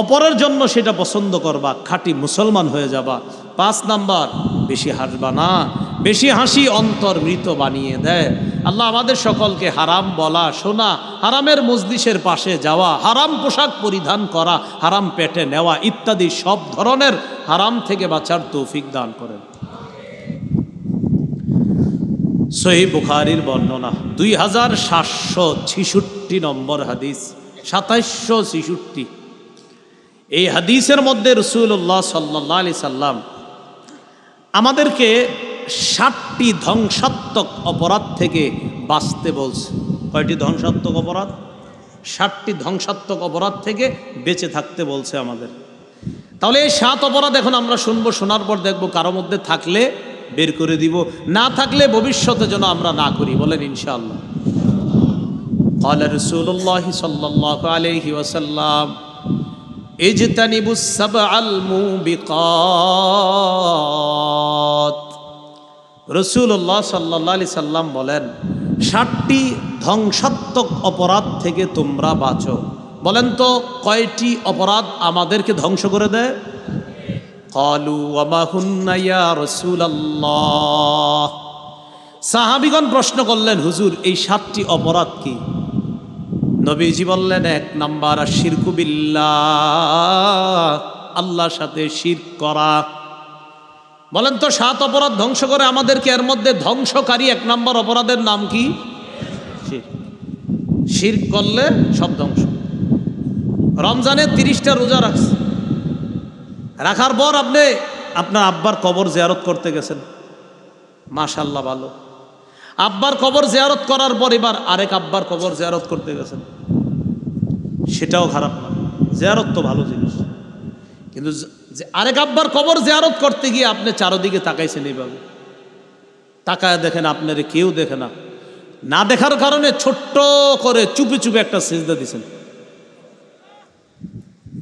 অপরের জন্য সেটা পছন্দ করবা, খাঁটি মুসলমান হয়ে যাবা। 5 নাম্বার, বেশি হাসবা না, বেশি হাসি অন্তর মৃত বানিয়ে দেয়। আল্লাহ আমাদের সকলকে হারাম বলা, শোনা, হারামের মজলিসের পাশে যাওয়া, হারাম পোশাক পরিধান করা, হারাম পেটে নেওয়া ইত্যাদি সব ধরনের হারাম থেকে বাঁচার তৌফিক দান করেন। সহিহ বুখারীর বর্ণনা 2766 নম্বর হাদিস, 2766। এই হাদিসের মধ্যে রাসূলুল্লাহ সাল্লাল্লাহু আলাইহি সাল্লাম আমাদেরকে 7টি ধ্বংসাত্মক অপরাধ থেকে বাঁচতে বলছে। কয়টি ধ্বংসাত্মক অপরাধ? 7টি ধ্বংসাত্মক অপরাধ থেকে বেঁচে থাকতে বলছে আমাদের। তাহলে এই 7 অপরাধ এখন আমরা শুনবো, শোনার পর দেখবো কারো মধ্যে থাকলে বের করে দিব, না থাকলে ভবিষ্যতে যেন আমরা না করি, বলেন ইনশাআল্লাহ। ক্বালা রাসূলুল্লাহ সাল্লাল্লাহু আলাইহি ওয়াসাল্লাম ইজতানিবুস সাবআল মুবিকাত। রাসূলুল্লাহ সাল্লাল্লাহু আলাইহি সাল্লাম বলেন 7টি ধ্বংসাত্মক অপরাধ থেকে তোমরা বাঁচো। বলেন তো কয়টি অপরাধ আমাদেরকে ধ্বংস করে দেয়? ক্বালু ওয়া মা হুন্না ইয়া রাসূলুল্লাহ। সাহাবীগণ প্রশ্ন করলেন, হুজুর এই 7টি অপরাধ কি? নবীজি বললেন, 1 নাম্বার আশিরকু বিল্লাহ, আল্লাহর সাথে শিরক করা। বলেন তো 7 অপরাধ ধ্বংস করে আমাদেরকে, এর মধ্যে ধ্বংসকারী 1 নাম্বার অপরাধের নাম কি? শিরক। শিরক করলে সব ধ্বংস। রমজানে 30টা রোজা রাখছে, রাখার পর আপনি আপনার আব্বার কবর জিয়ারত করতে গেছেন, মাশাআল্লাহ ভালো। আব্বার কবর জিয়ারত করার পর এবার আরেক আব্বার কবর জিয়ারত করতে গেছেন, সেটাও খারাপ না, জিয়ারত তো ভালো জিনিস। কিন্তু আরেক আব্বার কবর জিয়ারত করতে গিয়ে আপনি চারদিকে তাকাইছেন, এইভাবে তাকায় দেখেন আপনারে কেউ দেখে না, না দেখার কারণে ছোট্ট করে চুপি চুপি একটা সিজদা দিছেন।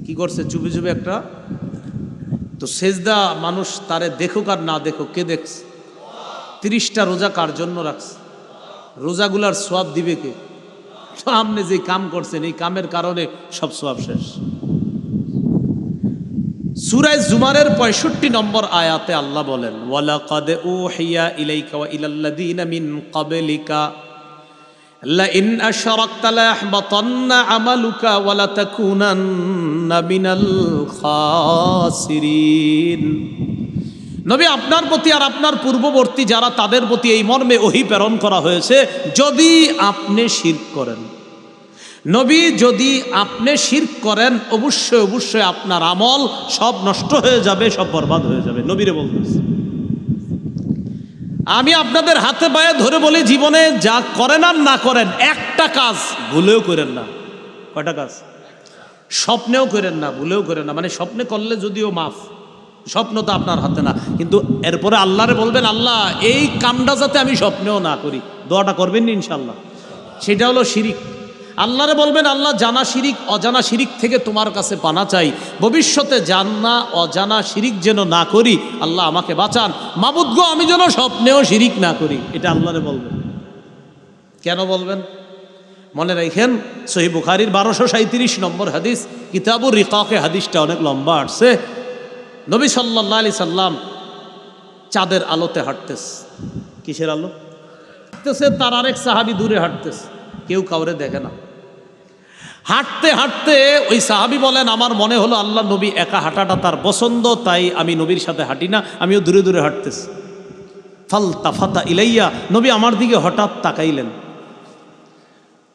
কি করছে? চুপি চুপি একটা। তো সেজদা মানুষ তারে দেখুক আর না দেখুক, কে দেখছে? 30টা রোজা কার জন্য রাখছে? রোজাগুলার সওয়াব দিবে কে? সামনে যে কাম করছেন এই কামের কারণে সব সওয়াব শেষ। সূরা জুমারের 65 নম্বর আয়াতে আল্লাহ বলেন, ওয়ালাকাদ উহিয়া ইলাইকা ওয়া ইলাল্লাযিনা মিন ক্বাবলিকা লাইন আশরাকতা লায়াহবাতান্না আমালুকা ওয়া লাতাকুনান্না মিনাল খাসিরিন। নবী, আপনার প্রতি আর আপনার পূর্ববর্তী যারা, তাদের প্রতি এই মর্মে ওহী প্রেরণ করা হয়েছে, যদি আপনি শিরক করেন, নবী যদি আপনি শিরক করেন, অবশ্যই অবশ্যই আপনার আমল সব নষ্ট হয়ে যাবে, সব বরবাদ হয়ে যাবে। নবীরে বলতেছে, আমি আপনাদের হাতে পায়ে ধরে বলি, জীবনে যা করেন আর না করেন, একটা কাজ ভুলেও করেন না। কয়টা কাজ? স্বপ্নেও করেন না, ভুলেও করেন না। মানে স্বপ্নে করলে যদিও মাফ, স্বপ্ন তো আপনার হাতে না, কিন্তু এরপরে আল্লাহরে বলবেন, আল্লাহ এই কামটা যাতে আমি স্বপ্নেও না করি। দোয়াটা করবেন না ইনশাল্লাহ। সেটা হলো শিরিক। আল্লাহরে বলবেন, আল্লাহ জানা শিরিক অজানা শিরিক থেকে তোমার কাছে পানা চাই, ভবিষ্যতে জানা অজানা শিরিক যেন না করি, আল্লাহ আমাকে বাঁচান। মাবুদ গো, আমি যেন স্বপ্নেও শিরিক না করি। এটা আল্লাহরে বলবেন। কেন বলবেন? মনে রাখেন, সহিহ বুখারীর 1237 নম্বর হাদিস, কিতাবুর রিকাকে হাদিসটা অনেক লম্বা আসছে। নবী সাল্লাল্লাহু আলাইহি সাল্লাম চাঁদের আলোতে হাঁটতেছে। কিসের আলো? হাঁটতেছে, তার আরেক সাহাবী দূরে হাঁটতেছে, কেউ কাউরে দেখে না। হাঁটতে হাঁটতে ওই সাহাবী বলেন, আমার মনে হলো আল্লাহ নবী একা হাঁটাটা তার পছন্দ, তাই আমি নবীর সাথে হাঁটি না, আমিও দূরে দূরে হাঁটতেছি। ফালতাফাতা ইলাইয়া, নবী আমার দিকে হঠাৎ তাকাইলেন।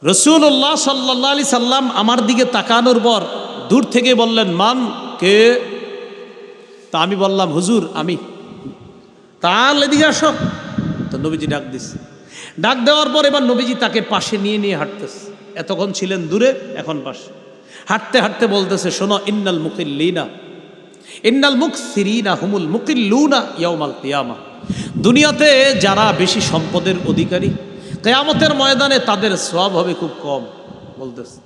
রাসূলুল্লাহ সাল্লাল্লাহু আলাইহি সাল্লাম আমার দিকে তাকানোর পর দূর থেকে বললেন, মান, কে? তা আমি বললাম, হুজুর আমি। তাহলে এদিকে আসো। তো নবীজি ডাক দিচ্ছে। ডাক দেওয়ার পর এবার নবীজি তাকে পাশে নিয়ে নিয়ে হাঁটতেছে। এতক্ষণ ছিলেন দূরে, এখন পাশে। হাঁটতে হাঁটতে বলতেছে, শোনো, ইন্নাল মুকিল্লিনা ইন্নাল মুকসিরিনা হুমুল মুকিল্লুনা ইয়াউমাল কিয়ামা। দুনিয়াতে যারা বেশি সম্পদের অধিকারী, কিয়ামতের ময়দানে তাদের সওয়াব হবে খুব কম বলতেছে।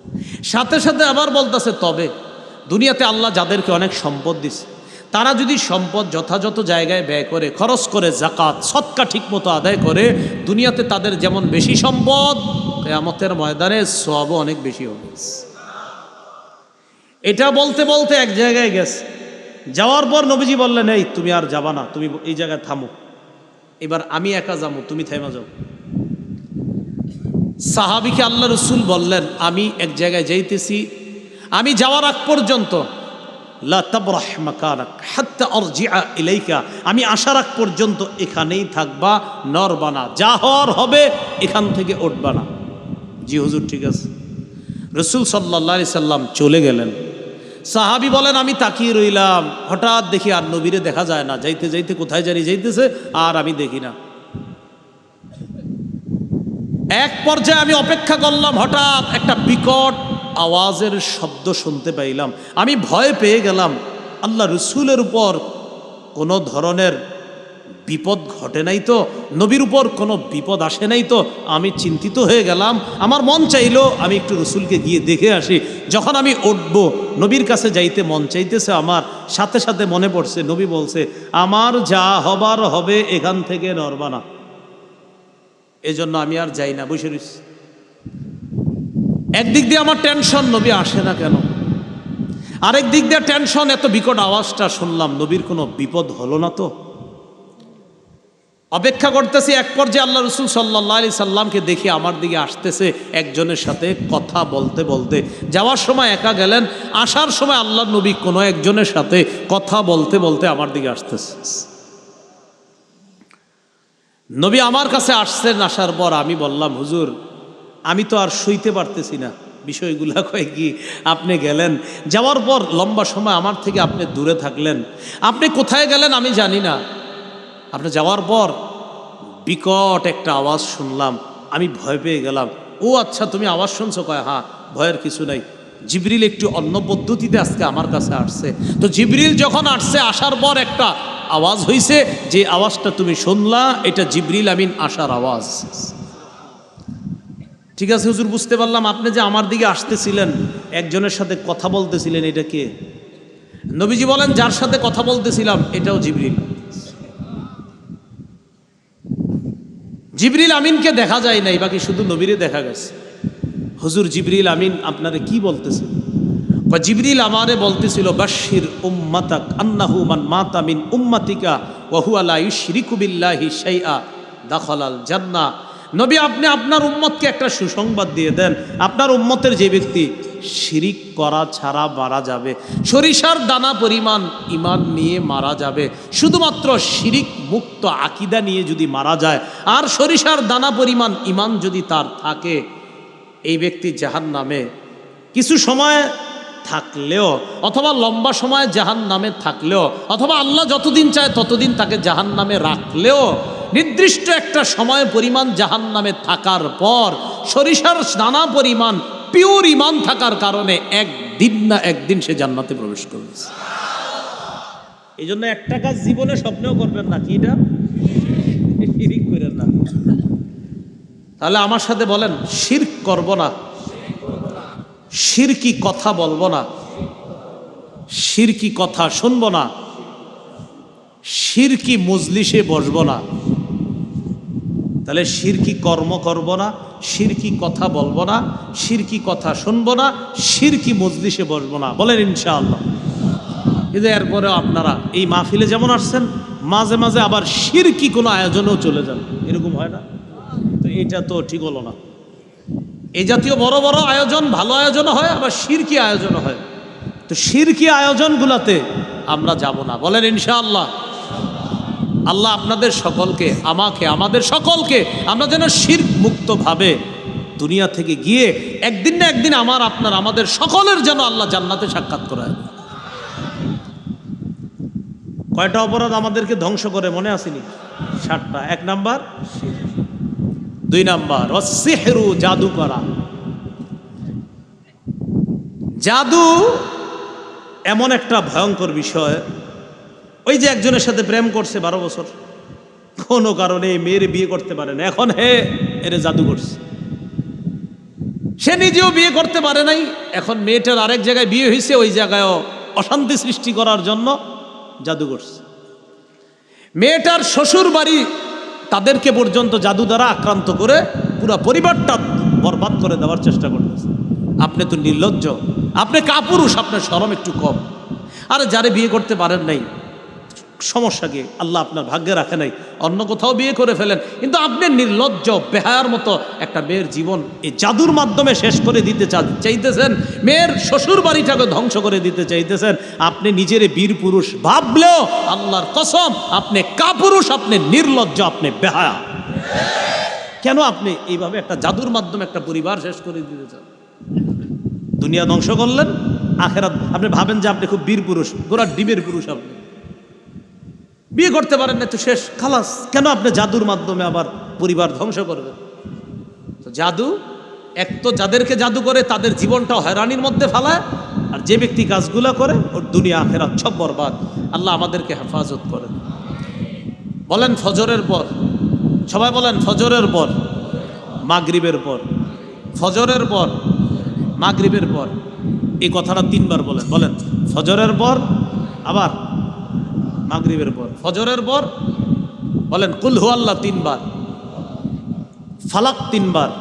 সাথে সাথে আবার বলতেছে, তবে দুনিয়াতে আল্লাহ যাদেরকে অনেক সম্পদ দিছে, তারা যদি সম্পদ যথাযথ জায়গায় ব্যয় করে, খরচ করে, যাকাত সদকা ঠিক মতো আদায় করে, দুনিয়াতে তাদের যেমন বেশি সম্পদ, কিয়ামতের ময়দানে সওয়াবও অনেক বেশি হবে। এটা বলতে বলতে এক জায়গায় গেছে। যাওয়ার পর নবীজি বললেন, এই তুমি আর যাবা না, তুমি এই জায়গায় থামো, এবার আমি একা যাবো, তুমি থেমে যাও। সাহাবীকে আল্লাহ রাসূল বললেন, আমি এক জায়গায় যাইতেছি, আমি যাওয়ার আগ পর্যন্ত লা তাবরাহ মাকানাক হাত্তা আরজিআ ইলাইকা, আমি আসার আগ পর্যন্ত এখানেই থাকবা, নড়বা না, যা হওয়ার হবে এখান থেকে উঠবা না। জি হুজুর, ঠিক আছে। রাসূল সাল্লাল্লাহু আলাইহি সাল্লাম চলে গেলেন। সাহাবী বলেন, আমি তাকিয়ে রইলাম, হঠাৎ দেখি আর নবীরে দেখা যায় না। যাইতে যাইতে কোথায় জানি যাইতেছে, আর আমি দেখি না। এক পর্যায়ে আমি অপেক্ষা করলাম, হঠাৎ একটা বিকট আওয়াজের শব্দ শুনতে পাইলাম। আমি ভয় পেয়ে গেলাম, আল্লাহ রসুলের উপর কোনো ধরনের বিপদ ঘটে নাই তো, নবীর উপর কোনো বিপদ আসে নাই তো। আমি চিন্তিত হয়ে গেলাম। আমার মন চাইলো আমি একটু রসুলকে গিয়ে দেখে আসি। যখন আমি উঠব, নবীর কাছে যাইতে মন চাইতেছে আমার, সাথে সাথে মনে পড়ছে নবী বলছে, আমার যা হবার হবে, এখান থেকে নড়বা না। এজন্য আমি আর যাই না, বসে রইছি। একদিক দিয়ে আমার টেনশন, নবী আসে না কেন। আরেক দিক দিয়ে টেনশন, এত বিকট আওয়াজটা শুনলাম, নবীর কোনো বিপদ হলো না তো। অপেক্ষা করতেছি। এক পর্যায়ে আল্লাহ রসুল সাল্লাল্লাহু আলাইহি সাল্লামকে দেখে আমার দিকে আসতেছে, একজনের সাথে কথা বলতে বলতে। যাওয়ার সময় একা গেলেন, আসার সময় আল্লাহ নবী কোনো একজনের সাথে কথা বলতে বলতে আমার দিকে আসতেছে। নবী আমার কাছে আসছেন। আসার পর আমি বললাম, হুজুর আমি তো আর শুইতে পারতেছি না। বিষয়গুলা কয় কি, আপনি গেলেন, যাওয়ার পর লম্বা সময় আমার থেকে আপনি দূরে থাকলেন, আপনি কোথায় গেলেন আমি জানি না। আপনি যাওয়ার পর বিকট একটা আওয়াজ শুনলাম, আমি ভয় পেয়ে গেলাম। ও আচ্ছা, তুমি আওয়াজ শুনছো? কয় হ্যাঁ। ভয়ের কিছু নাই, জিবরিল একটু অন্য পদ্ধতিতে আজকে আমার কাছে আসছে। তো জিবরিল যখন আসছে, আসার পর একটা আওয়াজ হইছে, যে আওয়াজটা তুমি শুনলা এটা জিবরিল আমিন আসার আওয়াজ। ঠিক আছে হুজুর, বুঝতে পারলাম। আপনি যে আমার দিকে আসতেছিলেন, একজনের সাথে কথা বলতেছিলেন, এটা কে? নবীজি বলেন, যার সাথে কথা বলতেছিলাম এটাও জিবরিল। জিবরিল আমিনকে দেখা যায় নাই, বাকি শুধু নবীরে দেখা গেছে। হুজুর, জিবরিল আমিন আপনারে কি বলতেছিল? জিবরিল আমারে বলতেছিল, বাশির উম্মাতাক আন্নাহু মান মাতা মিন উম্মাতিকা ওয়া হুয়া লা ইউশরিকু বিল্লাহি শাইআ দাখালাল জান্নাহ। নবী, আপনি আপনার উম্মতকে একটা সুসংবাদ দিয়ে দেন, আপনার উম্মতের যে ব্যক্তি শিরিক করা ছাড়া মারা যাবে, সরিষার দানা পরিমাণ ইমান নিয়ে মারা যাবে, শুধুমাত্র শিরিক মুক্ত আকীদা নিয়ে যদি মারা যায়, আর সরিষার দানা পরিমাণ ইমান যদি তার থাকে, এই ব্যক্তি জাহান্নামে কিছু সময় থাকলেও, অথবা লম্বা সময় জাহান্নামে থাকলেও, অথবা আল্লাহ যতদিন চায় ততদিন তাকে জাহান্নামে রাখলেও, নির্দিষ্ট একটা সময় পরিমাণ জাহান্নামে থাকার পর সরিষার নানা পরিমাণ পিওর ইমান থাকার কারণে একদিন না একদিন সে জান্নাতে প্রবেশ করবে। এই জন্য একটা কাজ জীবনে স্বপ্নেও করবেন না, কি এটা? শিরক করেন না। তাহলে আমার সাথে বলেন, শিরক করব না, শিরকি কথা বলবো না, শিরকি কথা শুনবো না, শিরকি মজলিসে বসবো না। তাহলে শিরকি কর্ম করব না, শিরকি কথা বলবো না, শিরকি কথা শুনবো না, শিরকি মজলিসে বসবো না। বলেন ইনশাআল্লাহ। কিন্তু এরপরে আপনারা এই মাহফিলে যেমন আসছেন, মাঝে মাঝে আবার শিরকি কোনো আয়োজনেও চলে যান, এরকম হয় না? তো এটা তো ঠিক হলো না। এই জাতীয় বড় বড় আয়োজন, ভালো আয়োজন হয়, আবার শিরকি আয়োজন হয়। তো শিরকি আয়োজনগুলোতে আমরা যাব না। বলেন ইনশাআল্লাহ। আল্লাহ আপনাদের সকলকে, আমাকে, আমাদের সকলকে, আমরা যেন শিরক মুক্তভাবে দুনিয়া থেকে গিয়ে একদিন না একদিন আমার, আপনার, আমাদের সকলের যেন আল্লাহ জান্নাতে সাক্ষাৎ করায়। কয়টা অপরাধ আমাদেরকে ধ্বংস করে মনে আসেনি? 7টা। 1 নাম্বার শিরক, 2 নাম্বার ওয়াসসিহরু, জাদু করা। জাদু এমন একটা ভয়ঙ্কর বিষয়। ওই যে একজনের সাথে প্রেম করছে 12 বছর, কোনো কারণে মেয়ের বিয়ে করতে পারে না, এখন এর জাদু করছে। সে নিজেও বিয়ে করতে পারে নাই, এখন মেয়েটার আরেক জায়গায় বিয়ে হয়েছে, ওই জায়গায়ও অশান্তি সৃষ্টি করার জন্য জাদু করছে। মেয়েটার শ্বশুর বাড়ি তাদেরকে পর্যন্ত জাদু দ্বারা আক্রান্ত করে পুরো পরিবারটা বরবাদ করে দেওয়ার চেষ্টা করতেছে। আপনি তো নির্লজ্জ, আপনি কাপুরুষ, আপনার শরম একটু কম। আরে যারে বিয়ে করতে পারেন নাই, সমস্যা কি? আল্লাহ আপনার ভাগ্যে রাখে নাই, অন্য কোথাও বিয়ে করে ফেলেন। কিন্তু আপনি নির্লজ্জ, বেহায়ার মতো একটা মেয়ের জীবন এই জাদুর মাধ্যমে শেষ করে দিতে চাইতেছেন, মেয়ের শ্বশুর বাড়িটাকে ধ্বংস করে দিতে চাইতেছেন। আপনি নিজের বীর পুরুষ ভাবলেও আল্লাহর কসম আপনি কাপুরুষ, আপনি নির্লজ্জ, আপনি বেহায়া। কেন আপনি এইভাবে একটা জাদুর মাধ্যমে একটা পরিবার শেষ করে দিতে চান? দুনিয়া ধ্বংস করলেন, আখেরাত আপনি ভাবেন যে আপনি খুব বীর পুরুষ, গোড়ার ডিমের পুরুষ। আপনি বিয়ে করতে পারেন না তো শেষ, খালাস। কেন আপনি জাদুর মাধ্যমে আবার পরিবার ধ্বংস করবেন? তো জাদু, এক তো যাদেরকে জাদু করে তাদের জীবনটাও হয়রানির মধ্যে ফেলায়, আর যে ব্যক্তি কাজগুলা করে ওর দুনিয়া আখেরাত সব বরবাদ। আল্লাহ আমাদেরকে হেফাজত করেন। বলেন ফজরের পর, সবাই বলেন ফজরের পর, মাগরিবের পর, ফজরের পর, মাগরিবের পর। এই কথাটা 3 বার বলেন। বলেন ফজরের পর, আবার মাগরিবের পর, ফজরের পর। বলেন কুল হু আল্লাহ 3 বার, ফালাক 3 বার,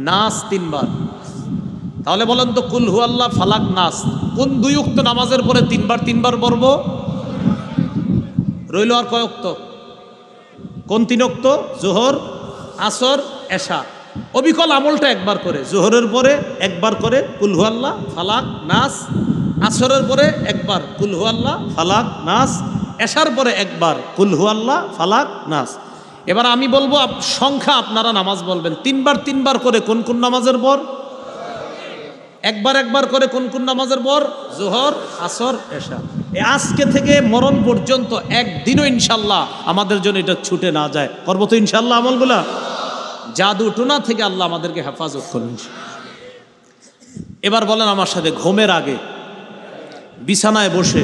নাস 3 বার। তাহলে বলেন তো কুল হু আল্লাহ, ফালাক, নাস কোন 2 ওয়াক্ত নামাজের পরে 3 বার 3 বার পড়ব? রইল আর কয় ওয়াক্ত? কোন 3 ওয়াক্ত? জোহর, আসর, এশা। অবিকল আমলটা একবার করে, জোহরের পরে একবার করে কুল হু আল্লাহ, ফালাক, নাস, আসরের পরে একবার কুল হু আল্লাহ, ফালাক, নাস, এশার পরে একবার কুল হু আল্লাহ, ফালাক, নাস। এবার আমি বলবো সংখ্যা, আপনারা নামাজ বলবেন। 3 বার 3 বার করে কোন কোন নামাজের পর? একবার একবার করে কোন কোন নামাজের পর? জোহর, আসর, এশা। আজকে থেকে মরণ পর্যন্ত একদিনও ইনশাল্লাহ আমাদের জন্য এটা ছুটে না যায়। করবো তো ইনশাল্লাহ আমলগুলা? জাদু টোনা থেকে আল্লাহ আমাদেরকে হেফাজত করবেন। এবার বলেন আমার সাথে, ঘুমের আগে বিছানায় বসে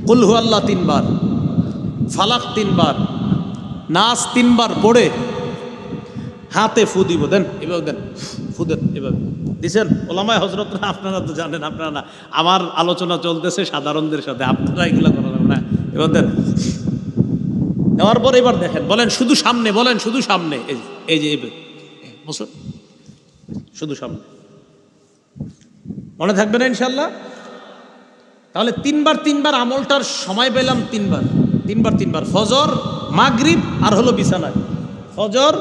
কুল হু আল্লাহ 3 বার, ফালাক 3 বার, নাস 3 বার পড়ে হাতে ফু দিব। দেন, এভাবে দেন, ফু দেন, এভাবে দিছেন। ওলামায়ে হযরতরা, আপনারা তো জানেন, আপনারা না, আমার আলোচনা চলতেছে সাধারণদের সাথে, আপনারা এগুলো করেন না। এবার দেন, দেওয়ার পর এবার দেখেন, বলেন শুধু সামনে, বলেন শুধু সামনে, এই যে শুধু সামনে। মনে থাকবে না ইনশাল্লাহ? তাহলে 3 বার 3 বার আমলটার সময় পেলাম। 3 বার 3 বার 3 বার, ফজর, মাগরিব আর হলো বিছানায়। ফজর,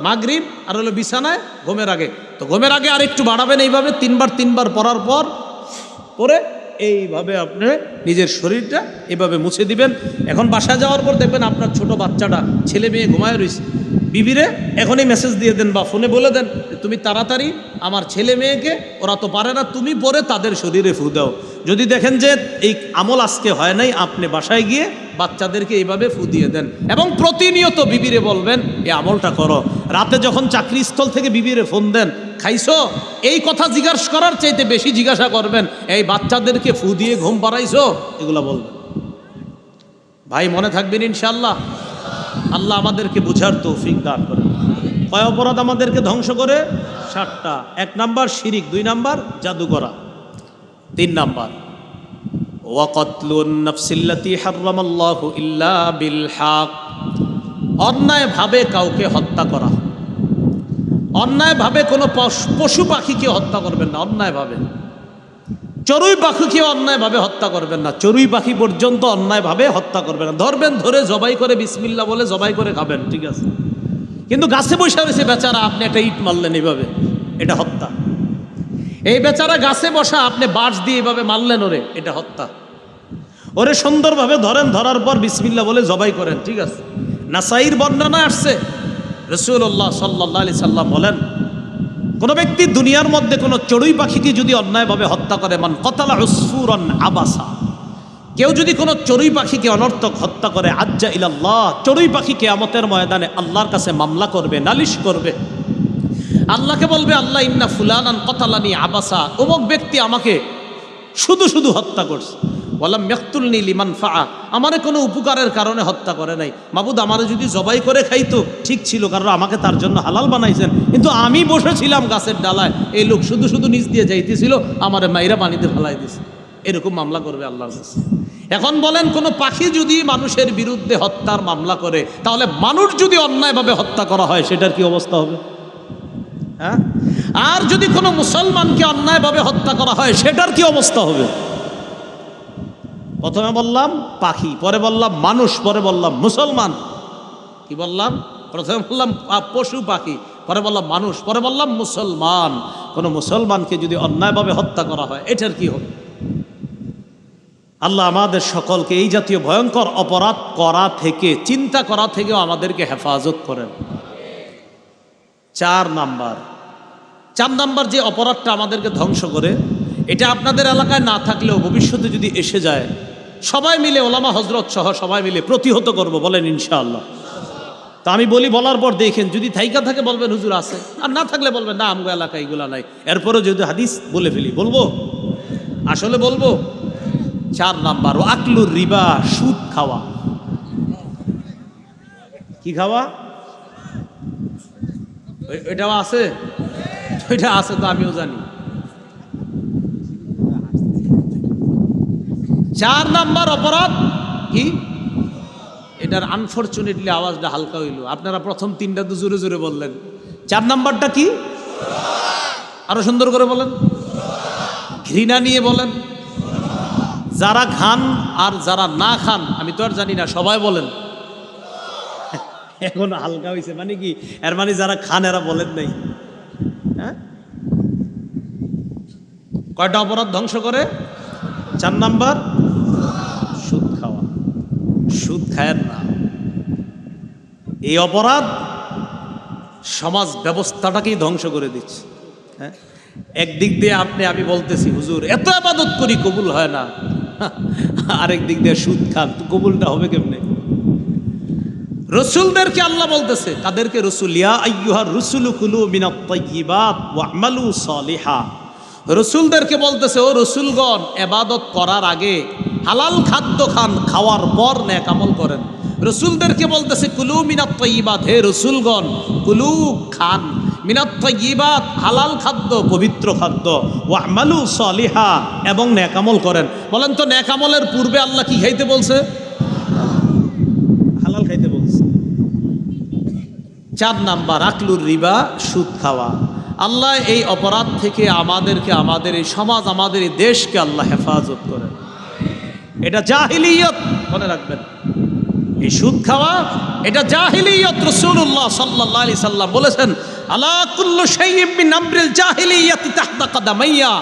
মাগরিব আর হলো বিছানায় ঘুমের আগে। তো ঘুমের আগে আর একটু বাড়াবেন, এইভাবে 3 বার 3 বার পড়ার পর পরে এইভাবে আপনি নিজের শরীরটা এভাবে মুছে দিবেন। এখন বাসা যাওয়ার পর দেখবেন আপনার ছোট বাচ্চাটা, ছেলে মেয়ে ঘুমায় রয়েছে, বিবিরে এখনই মেসেজ দিয়ে দেন বা ফোনে বলে দেন, তুমি তাড়াতাড়ি আমার ছেলে মেয়েকে, ওরা তো পারে না, তুমি পরে তাদের শরীরে ফু দাও। যদি দেখেন যে এই আমল আজকে হয় নাই, আপনি বাসায় গিয়ে বাচ্চাদেরকে এইভাবে ফু দিয়ে দেন এবং প্রতিনিয়ত বিবিরে বলবেন এই আমলটা করো। রাতে যখন চাকরিস্থল থেকে বিবিরে ফোন দেন, খাইছো, এই কথা জিজ্ঞাসা করার চাইতে বেশি জিজ্ঞাসা করবেন এই বাচ্চাদেরকে ফু দিয়ে ঘুম পাড়াইছো, এগুলা বলবেন। ভাই মনে থাকবেন ইনশাআল্লাহ? আল্লাহ আমাদেরকে বুঝার তৌফিক দান করেন। কয় অপরাধ আমাদেরকে ধ্বংস করে? 7টা। 1 নাম্বার শিরিক, 2 নাম্বার জাদু করা, 3 নাম্বার ওয়াকাতলুন নাফসিল্লাতী হারামাল্লাহু ইল্লা বিল হক, অন্যায়ভাবে কাউকে হত্যা করা। অন্যায়ভাবে কোনো পশু পাখিকে হত্যা করবেন না, অন্যায়ভাবে। চড়ুই পাখিকে অন্যায়ভাবে হত্যা করবেন না, চড়ুই পাখি পর্যন্ত অন্যায়ভাবে হত্যা করবেন না। ধরবেন, ধরে জবাই করে বিসমিল্লাহ বলে জবাই করে খাবেন, ঠিক আছে। কিন্তু গাছে বসে রয়েছে বেচারা, আপনি একটা ইট মারলেন এইভাবে, এটা হত্যা। এই বেচারা গাছে বসা, আপনি বাঁশ দিয়ে এইভাবে মারলেন ওরে, এটা হত্যা। ওরে সুন্দরভাবে ধরেন, ধরার পর বিসমিল্লাহ বলে জবাই করেন, ঠিক আছে। নাসাইর বর্ণনা আসছে, রাসূলুল্লাহ সাল্লাল্লাহু আলাইহি সাল্লাম বলেন, কোনো ব্যক্তি দুনিয়ার মধ্যে কোনো চড়ুই পাখিকে যদি অন্যায়ভাবে হত্যা করে, মান কতালা উসফুরান আবাসা, কেউ যদি কোনো চড়ুই পাখিকে অনর্থক হত্যা করে, আজ্জা ইলাল্লাহ, চড়ুই পাখি কিয়ামতের ময়দানে আল্লাহর কাছে মামলা করবে, নালিশ করবে। আল্লাহকে বলবে, আল্লাহ ইন্না ফুলানান কতালানি আবাসা, অমুক ব্যক্তি আমাকে শুধু শুধু হত্যা করছে। ওয়ালাম ইয়াকতুলনি লিমান ফাআ, আমারে কোনো উপকারের কারণে হত্যা করে নাই। মাবুদ, আমারে যদি জবাই করে খাইতো ঠিক ছিল, কারণ আমাকে তার জন্য হালাল বানাইছেন, কিন্তু আমি বসেছিলাম গাছের ডালায়, এই লোক শুধু শুধু নিচ দিয়ে যাইতেছিল, আমারে মাইরা পানিতে ফেলাই দিছে। এরকম মামলা করবে আল্লাহর কাছে। এখন বলেন, কোনো পাখি যদি মানুষের বিরুদ্ধে হত্যার মামলা করে, তাহলে মানুষ যদি অন্যায়ভাবে হত্যা করা হয়, সেটার কি অবস্থা হবে? হ্যাঁ, আর যদি কোনো মুসলমানকে অন্যায়ভাবে হত্যা করা হয়, সেটার কি অবস্থা হবে? প্রথমে বললাম পাখি, পরে বললাম মানুষ, পরে বললাম মুসলমান। কি বললাম? প্রথমে বললাম পশু পাখি, পরে বললাম মানুষ, পরে বললাম মুসলমান। কোনো মুসলমানকে যদি অন্যায়ভাবে হত্যা করা হয়, এটার কি হবে? আল্লাহ আমাদের সকলকে এই জাতীয় ভয়ঙ্কর অপরাধ করা থেকে, চিন্তা করা থেকেও আমাদেরকে হেফাজত করেন। 4 নাম্বার যে অপরাধটা আমাদেরকে ধ্বংস করে, এটা আপনাদের এলাকায় না থাকলেও ভবিষ্যতে যদি এসে যায়, সবাই মিলে, ওলামা হজরত সহ সবাই মিলে প্রতিহত করব, বলেন ইনশাআল্লাহ। তা আমি বলি, বলার পর দেখেন, যদি থাইকা থাকে বলবেন হুজুর আছে, আর না থাকলে বলবেন না, আমগো এলাকায় এগুলা নাই। এরপরও যদি হাদিস বলে ফেলি, বলবো, আসলে বলবো। 4 নাম্বার, ও আকলুর রিবা, সুদ খাওয়া। কি খাওয়া? এটাও আছে, এটা আছে তো আমিও জানি। 4 নাম্বার অপরাধ কি? এটার আনফরচুনেটলি আওয়াজটা হালকা হইল, আপনারা প্রথম 3টা তো জোরে জোরে বললেন। 4 নাম্বারটা কি? আরো সুন্দর করে বলেন, ঘৃণা নিয়ে বলেন। যারা খান আর যারা না খান, আমি তো আর জানি না, সবাই বলেন। এখন হালকা হয়েছে মানে কি? এর মানে যারা খান এরা বলেন নাই। হ্যাঁ, কয়টা অপরাধ ধ্বংস করে? 4 নাম্বার, সুদ খাওয়া। সুদ খায়ের না, এই অপরাধ সমাজ ব্যবস্থাটাকেই ধ্বংস করে দিচ্ছে। হ্যাঁ, একদিক দিয়ে আমি বলতেছি হুজুর এত ইবাদত করি কবুল হয় না, আরেক দিক দিয়ে সুদ খান, তো কবুলটা হবে কেমনে? রসুলদেরকে আল্লাহ বলতেছে, তাদেরকে রসুল, ইয়া আইয়ুহার রুসুলু কুলু মিনাত তাইয়্যিবাত ওয়া'মালু সালিহা। রসুলদেরকে বলতেছে, ও রসুলগণ, ইবাদত করার আগে হালাল খাদ্য খান, খাওয়ার পর নেক আমল করেন। রসুলদেরকে বলতেছে কুলু মিনাত তাইয়্যিবাত, হে রসুলগণ কুলু খান, মিনাত তাইয়্যিবাত হালাল খাদ্য, পবিত্র খাদ্য, ওয়া'মালু সালিহা এবং নেক আমল করেন। বলেন তো নেক আমলের পূর্বে আল্লাহ কি খাইতে বলছে? হালাল খাইতে বলছে। 4 নাম্বার আকলুর রিবা, সুদ খাওয়া। আল্লাহ এই অপরাধ থেকে আমাদেরকে, আমাদের এই সমাজ, আমাদের এই দেশকে আল্লাহ হেফাজত করেন। এটা জাহিলিয়ত, মনে রাখবেন। এই সুদ খাওয়া এটা জাহিলিয়ত। রাসূলুল্লাহ সাল্লাল্লাহু আলাইহি সাল্লাম বলেছেন, আলা কুল্লু শাইইন মিন আমরিল জাহিলিয়াতি তাহতা কাদামাইয়া।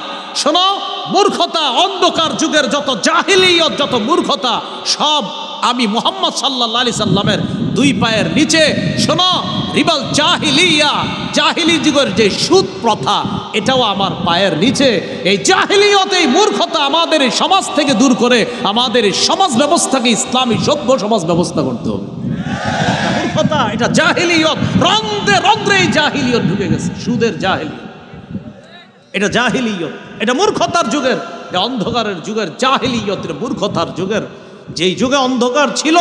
শোনো, মূর্খতা, অন্ধকার যুগের যত জাহিলিয়ত, যত মূর্খতা, সব আমি মুহাম্মদ সাল্লাল্লাহু আলাইহি সাল্লামের 2 পায়ের নিচে। শোনো, রিবাল জাহিলিয়া, জাহিলি যুগের যে সুদ প্রথা, এটাও আমার পায়ের নিচে। এই জাহিলিয়ত, এই মূর্খতা আমাদের এই সমাজ থেকে দূর করে আমাদের এই সমাজ ব্যবস্থাকে ইসলামী সভ্য সমাজ ব্যবস্থা করতে হবে। মূর্খতা, এটা জাহিলিয়ত, রন্ধ্রে রন্ধ্রে এই জাহিলিয়ত ঢুকে গেছে, সুদের জাহিলিয়ত। এটা জাহিলিয়ত, এটা মূর্খতার যুগের, এটা অন্ধকারের যুগের জাহিলিয়তের, মূর্খতার যুগের। যেই যুগে অন্ধকার ছিল,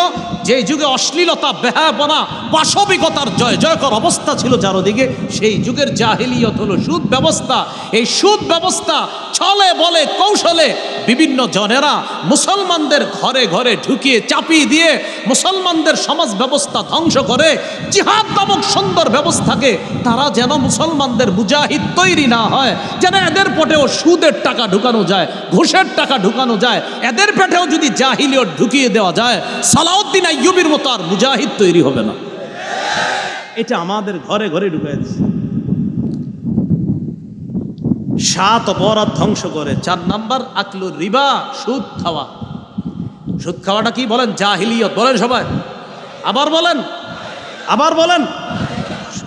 যেই যুগে অশ্লীলতা, বেহায়াপনা, পাশবিকতার জয় জয়কর অবস্থা ছিল চারদিকে, সেই যুগের জাহিলিয়ত হলো সুদ ব্যবস্থা। এই সুদ ব্যবস্থা ছলে বলে কৌশলে বিভিন্ন জনেরা মুসলমানদের ঘরে ঘরে ঢুকিয়ে চাপিয়ে দিয়ে মুসলমানদের সমাজ ব্যবস্থা ধ্বংস করে জিহাদ নামক সুন্দর ব্যবস্থাকে তারা যেন মুসলমানদের মুজাহিদ তৈরি না হয়, যেন এদের পেটেও সুদের টাকা ঢুকানো যায়, ঘুষের টাকা ঢুকানো যায়, এদের পেটেও যদি জাহিলিয়ত ঢুকিয়ে দেওয়া যায়, সালাউদ্দিন আইয়ুবীর মতো আর মুজাহিদ তৈরি হবে না। এটা আমাদের ঘরে ঘরে ঢুকাই দিচ্ছে। 7 অপরাধ ধ্বংস করে। 4 নাম্বার আকলুর রিবা, সুদ খাওয়া। সুদ খাওয়াটা কি বলেন? জাহিলিয়ত। বলেন সবাই, আবার বলেন, আবার বলেন।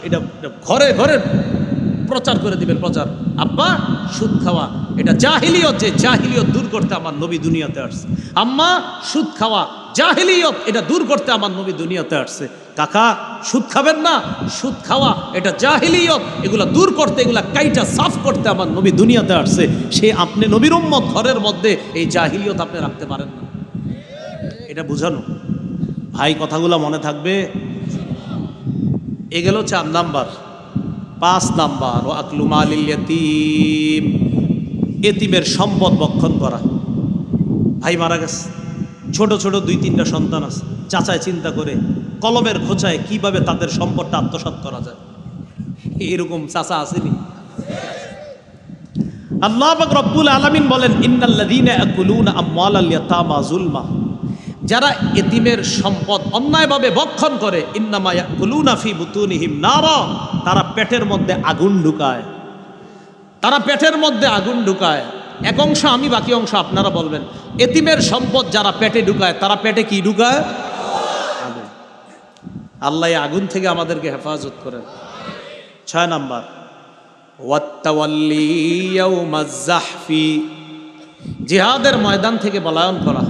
এটা ঘরে ঘরে প্রচার করে দিবেন, প্রচার। আব্বা, সুদ খাওয়া এটা জাহিলিয়ত, যে জাহিলিয়ত দূর করতে আমার নবী দুনিয়াতে আসছে। আম্মা, সুদ খাওয়া জাহিলিয়ত, এটা দূর করতে আমার নবী দুনিয়াতে আসছে। কাকা, সুদ খাবেন না, সুদ খাওয়া এটা জাহিলিয়ত, এগুলা দূর করতে, এগুলা কাইটা সাফ করতে আমার নবী দুনিয়াতে আসছে। সে আপনি নবীর উম্মত, ঘরের মধ্যে এই জাহিলিয়ত আপনি রাখতে পারেন না। এটা বুঝানো ভাই, কথাগুলো মনে থাকবে। এ গেল 4 নাম্বার। 5 নাম্বার ও আকলু মালিল ইয়াতীম, এতিমের সম্পদ ভক্ষণ করা। ভাই মারা গেছে, ছোট ছোট 2-3টা সন্তান আছে, চাচায় চিন্তা করে কলমের খোঁচায় কিভাবে তাদের সম্পদটা আত্মসাৎ করা যায়। এরকম চাচা আসেনি? আল্লাহ পাক রব্বুল আলামিন বলেন, ইন্নাল্লাযীনা ইয়াকুলুনা আমওয়ালাল ইয়াতামা যুলমা, যারা এতিমের সম্পদ অন্যায়ভাবে ভক্ষণ করে, ইন্নামা ইয়াকুলুনা ফি বুতুনিহিম নারা, তারা পেটের মধ্যে আগুন ঢুকায়, তারা পেটের মধ্যে আগুন ঢুকায়। এক অংশ আমি, বাকি অংশ আপনারা বলবেন। এতিমের সম্পদ যারা পেটে ঢুকায়, তারা পেটে কি ঢুকায়? আগুন। আল্লাহ আগুন থেকে আমাদেরকে হেফাজত করেন। 6 নাম্বার ওয়াত্তাওয়াল্লি ইয়াউমাজ যাহফি, জিহাদের ময়দান থেকে পলায়ন করা।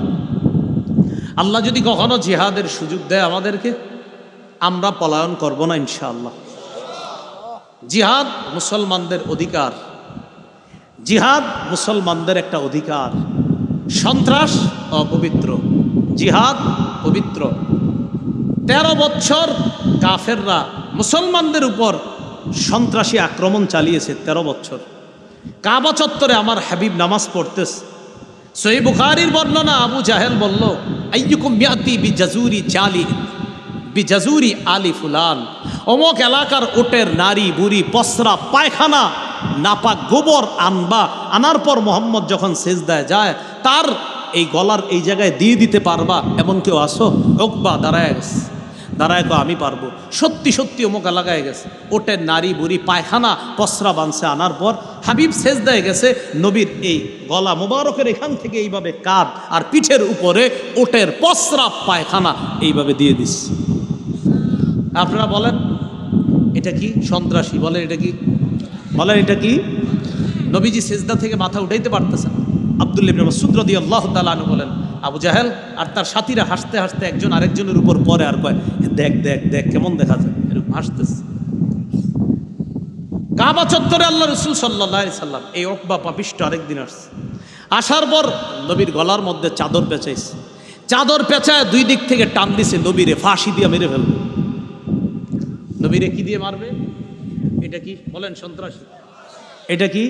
আল্লাহ যদি কখনো জিহাদের সুযোগ দেয় আমাদেরকে, আমরা পলায়ন করব না ইনশাআল্লাহ। জিহাদ মুসলমানদের অধিকার, জিহাদ মুসলমানদের একটা অধিকার। সন্ত্রাস অপবিত্র, জিহাদ পবিত্র। 13 বছর কাফেররা মুসলমানদের উপর সন্ত্রাসী আক্রমণ চালিয়েছে। 13 বছর কাবা চত্বরে আমার হাবিব নামাজ পড়তেছে। সহিহ বুখারীর বর্ণনা, আবু জাহেল বলল, আইয়ুকুম ইয়াতি বিজাজুরি জালি বিজাজুরি আলি ফুলান, অমুক এলাকার ওটের নারী বুড়ি পসরা পায়খানা নাপাক গোবর আনবা, আনার পর মোহাম্মদ যখন সেজদায় যায় তার এই গলার এই জায়গায় দিয়ে দিতে পারবা, এমন কেউ আসো? উকবা দাঁড়ায় গেছে, দাঁড়ায় কো আমি পারবো। সত্যি সত্যি অমুক এলাকায় গেছে, ওটের নারী বুড়ি পায়খানা পসরা বানছে, আনার পর হাবিব সেজদায় গেছে, নবীর এই গলা মোবারকের এখান থেকে এইভাবে কাঁধ আর পিঠের উপরে ওটের পসরা পায়খানা এইভাবে দিয়ে দিচ্ছে। আপনারা বলেন এটা কি? সন্ত্রাসী বলেন এটা কি? বলেন এটা কি? নবীজি সেজদা থেকে মাথা উঠাইতে পারতেছেন। আব্দুল্লাহ ইবনে মাসউদ রাদিয়াল্লাহু তাআলা আনহু বলেন, আবু জাহেল আর তার সাথীরা হাসতে হাসতে একজন আরেকজনের উপর পরে আর কয়, দেখ দেখ দেখ কেমন দেখা যায়, এরকম হাসতেছে। কাবা চত্বরে আল্লাহ রসুল সাল্লাল্লাহু আলাইহি সাল্লাম এই উকবা পাপিষ্ট আরেকদিন আসছে। আসার পর নবীর গলার মধ্যে চাদর পেঁচাইছে, চাদর পেঁচায় দুই দিক থেকে টান দিছে, নবীরে ফাঁসি দিয়ে মেরে ফেলবে। নবীরে কি দিয়ে মারবে? এটা কি বলেন? সন্ত্রাসী। এটা কি?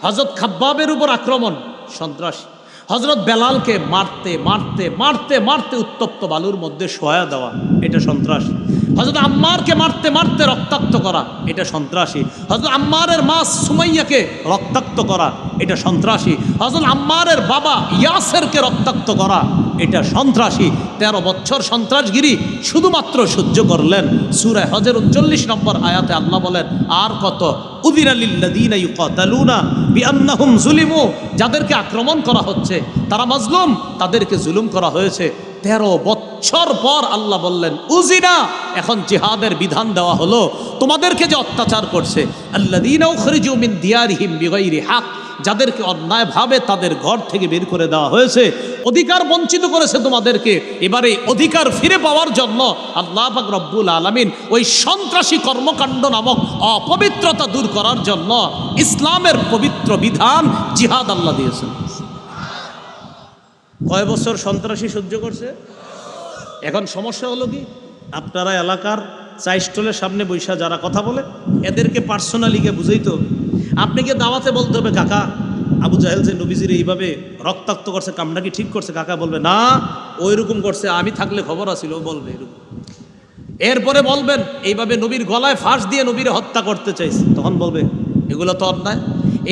হযরত খাব্বাবের উপর আক্রমণ, সন্ত্রাসী। হযরত বেলালকে মারতে মারতে মারতে মারতে উত্তপ্ত বালুর মধ্যে শোয়া দেওয়া, এটা সন্ত্রাসী। হযরত আম্মারকে মারতে মারতে রক্তাক্ত করা, এটা সন্ত্রাসী। হযরত আম্মারের মা সুমাইয়াকে রক্তাক্ত করা, এটা সন্ত্রাসী। হযরত আম্মারের বাবা ইয়াসেরকে রক্তাক্ত করা, এটা সন্ত্রাসী। 13 বছর সন্ত্রাসগিরি শুধুমাত্র সহ্য করলেন। সূরা হজের 39 নম্বর আয়াতে আল্লাহ বলেন, আর কত, উযিনা লিল্লাযীনা ইউকাতালুনা বিআন্নাহুম যুলিমু, যাদেরকে আক্রমণ করা হচ্ছে তারা মাজলুম, তাদেরকে জুলুম করা হয়েছে। 13 বছর পর আল্লাহ বললেন উযিনা, এখন জিহাদের বিধান দেওয়া হলো। তোমাদেরকে যে অত্যাচার করছে, আল্লাযীনা উখরিজু মিন দিয়ারিহিম বিগাইরি হক, যাদেরকে অন্যায়ভাবে তাদের ঘর থেকে বের করে দেওয়া হয়েছে, অধিকার বঞ্চিত করেছে তোমাদেরকে, এবারে অধিকার ফিরে পাওয়ার জন্য আল্লাহ পাক রব্বুল আলামিন ওই সন্ত্রাসী কর্মকাণ্ড নামক অপবিত্রতা দূর করার জন্য ইসলামের পবিত্র বিধান জিহাদ আল্লাহ দিয়েছেন। কয় বছর সন্ত্রাসী সহ্য করছে? এখন সমস্যা হলো কি, আপনারা এলাকার চাই স্টলের সামনে বৈশা যারা কথা বলে এদেরকে পার্সোনালি গিয়ে বুঝাইতো। আপনি গিয়ে দাওয়াতে বলতে হবে, কাকা আবু জাহেল যে নবীজির এইভাবে রক্তাক্ত করছে, কামটা কি ঠিক করছে? কাকা বলবে না, ওই রকম করছে, আমি থাকলে খবর আছিল, ও বলবে এরকম। এরপরে বলবেন এইভাবে নবীর গলায় ফাঁস দিয়ে নবীরে হত্যা করতে চাইছে, তখন বলবে এগুলো তো অন্যায়।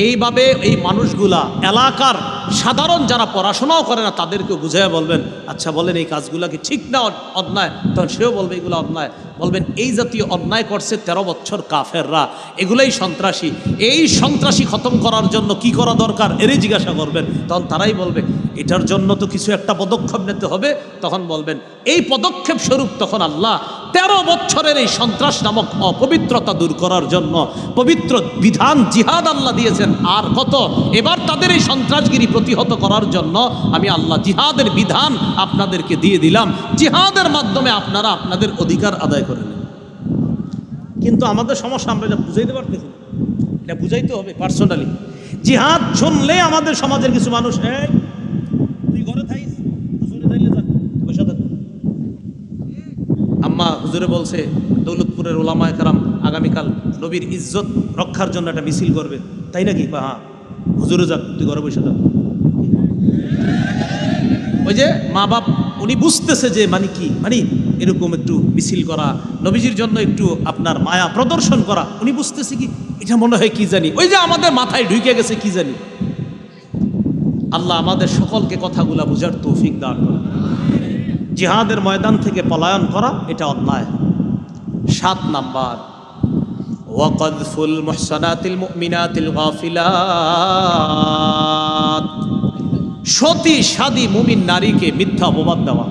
এইভাবে এই মানুষগুলা এলাকার সাধারণ যারা পড়াশোনাও করে না তাদেরকে বুঝাইয়া বলবেন, আচ্ছা বলেন এই কাজগুলা কি ঠিক না অন্যায়? তখন সেও বলবে এগুলো অন্যায়। বলবেন এই জাতীয় অন্যায় করছে 13 বছর কাফেররা, এগুলাই সন্ত্রাসী। এই সন্ত্রাসী খতম করার জন্য কি করা দরকার এরই জিজ্ঞাসা করবেন, তখন তারাই বলবে এটার জন্য তো কিছু একটা পদক্ষেপ নিতে হবে। তখন বলবেন এই পদক্ষেপ স্বরূপ তখন আল্লাহ 13 বছরের এই সন্ত্রাস নামক অপবিত্রতা দূর করার জন্য পবিত্র বিধান জিহাদ আল্লাহ দিয়েছেন। আর কত, এবার তাদের এই সন্ত্রাসগিরি প্রতিহত করার জন্য আমি আল্লাহ জিহাদের বিধান আপনাদেরকে দিয়ে দিলাম। জিহাদের মাধ্যমে আপনারা আপনাদের অধিকার আদায় করে নেন। কিন্তু আমাদের সমস্যা, আমরা এটা বুঝাইতে পারতেছি না, এটা বুঝাইতে হবে পার্সোনালি। জিহাদ শুনলে আমাদের সমাজের কিছু মানুষ, তুই ঘরে থাইস, হুজুরে যাইলে যা, পয়সা থাক। আম্মা হুজুরে বলছে দৌলতপুরের ওলামায়ে কেরাম আগামীকাল নবীর ইজ্জত রক্ষার জন্য একটা মিছিল করবে, তাই নাকি? হ্যাঁ, হুজুরে যাক, তুই ঘরে বসে থাক। ওই যে মা বাপ উনি বুঝতেছে যে মানে কি, মানে এরকম একটু মিছিল করা, নবীজির জন্য একটু আপনার মায়া প্রদর্শন করা, উনি বুঝতেছে কি এটা মনে হয় কি জানি, ওই যে আমাদের মাথায় ঢুকে গেছে কি জানি। আল্লাহ আমাদের সকলকে কথাগুলা বুঝার তৌফিক দান করেন। জিহাদের ময়দান থেকে পলায়ন করা এটা অন্যায়। 7 নাম্বার, ওয়াকযফুল মুহসানাতিল মুমিনাতিল গাফিলাত, সতী সাদী মুমিন নারীকে মিথ্যা অপবাদ দেওয়া।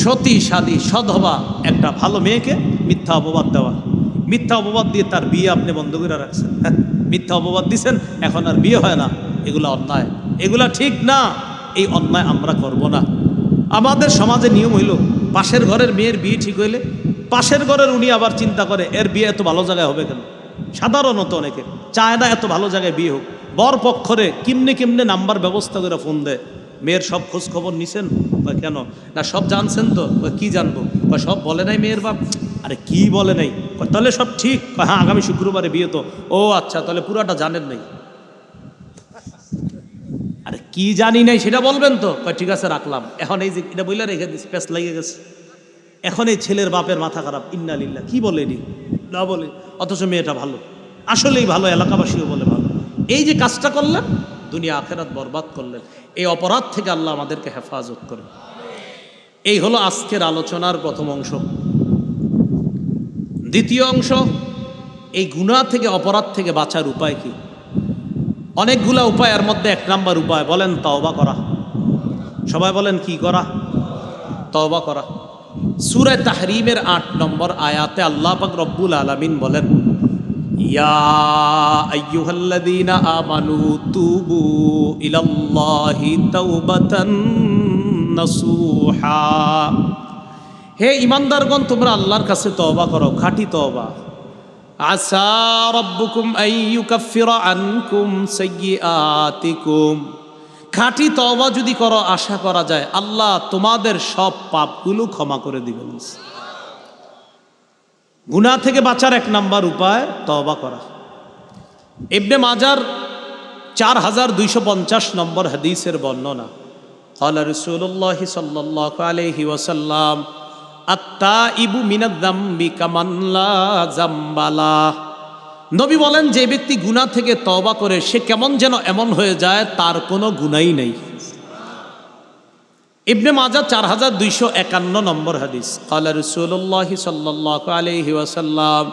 সতী সাদী সধবা একটা ভালো মেয়েকে মিথ্যা অপবাদ দেওয়া। মিথ্যা অপবাদ দিয়ে তার বিয়ে আপনি বন্ধ করে রাখছেন, মিথ্যা অপবাদ দিচ্ছেন, এখন আর বিয়ে হয় না, এগুলা অন্যায়, এগুলা ঠিক না। এই অন্যায় আমরা করব না। আমাদের সমাজে নিয়ম হইল, পাশের ঘরের মেয়ের বিয়ে ঠিক হইলে পাশের ঘরের উনি আবার চিন্তা করে এর বিয়ে এত ভালো জায়গায় হবে কেন। সাধারণত অনেকে চায় না এত ভালো জায়গায় বিয়ে হোক। বর পক্ষরে কিমনে কিমনে নাম্বার ব্যবস্থা করে ফোন দেয়, মেয়ের সব খোঁজ খবর নিছেন? কেন না, সব জানছেন তো? কি জানবো? সব বলে নাই মেয়ের বাপ। আরে কি বলে নাই? তাহলে সব ঠিক? হ্যাঁ, আগামী শুক্রবারে বিয়ে তো। ও আচ্ছা, তাহলে পুরাটা জানেন নাই। আরে কি জানি নাই সেটা বলবেন তো? ঠিক আছে রাখলাম। এখন এই যে এটা বইলা রেখে দিচ্ছি, প্যাঁচ লেগে গেছে। এখন এই ছেলের বাপের মাথা খারাপ, ইন্না লিল্লাহ, কি বলে নি না বলে, অথচ মেয়েটা ভালো, আসলেই ভালো, এলাকাবাসীও বলে ভালো। এই যে কাজটা করলেন, দুনিয়া আখেরাত বরবাদ করলেন। এই অপরাধ থেকে আল্লাহ আমাদেরকে হেফাজত করেন। এই হলো আজকের আলোচনার প্রথম অংশ। দ্বিতীয় অংশ, এই গুনাহ থেকে, অপরাধ থেকে বাঁচার উপায় কি? অনেকগুলা উপায়, এর মধ্যে 1 নাম্বার উপায় বলেন তওবা করা। সবাই বলেন কি করা? তওবা করা। সূরা তাহরীমের 8 নম্বর আয়াতে আল্লাহ পাক রব্বুল আলামিন বলেন, ইয়া আইয়ুহাল্লাযীনা আমানু তুবু ইলাল্লাহি তাওবাতান নাসুহা। হে ঈমানদারগণ, তোমরা আল্লাহর কাছে তওবা করো, খাঁটি তওবা। আসা রাব্বুকুম আইয়ুকাফিরা আনকুম সাইয়্যাতিকুম। খাঁটি তওবা যদি করো, আশা করা যায় আল্লাহ তোমাদের সব পাপগুলো ক্ষমা করে দিবেন। গুনাহ থেকে বাঁচার এক নাম্বার উপায় তওবা করা। ইবনে মাজার 4250 নম্বর হাদিসের বর্ণনা, ক্বালা রাসূলুল্লাহ সাল্লাল্লাহু আলাইহি ওয়াসাল্লাম আত-তাইবু মিনায-যামবি কামান লা যামবা লাহ। নবী বলেন, যে ব্যক্তি গুনাহ থেকে তওবা করে সে কেমন যেন এমন হয়ে যায় তার কোনো গুনাহই নেই। ইবনে মাজাহ 4251 নম্বর হাদিস, ক্বালা রাসূলুল্লাহ সাল্লাল্লাহু আলাইহি ওয়াসাল্লাম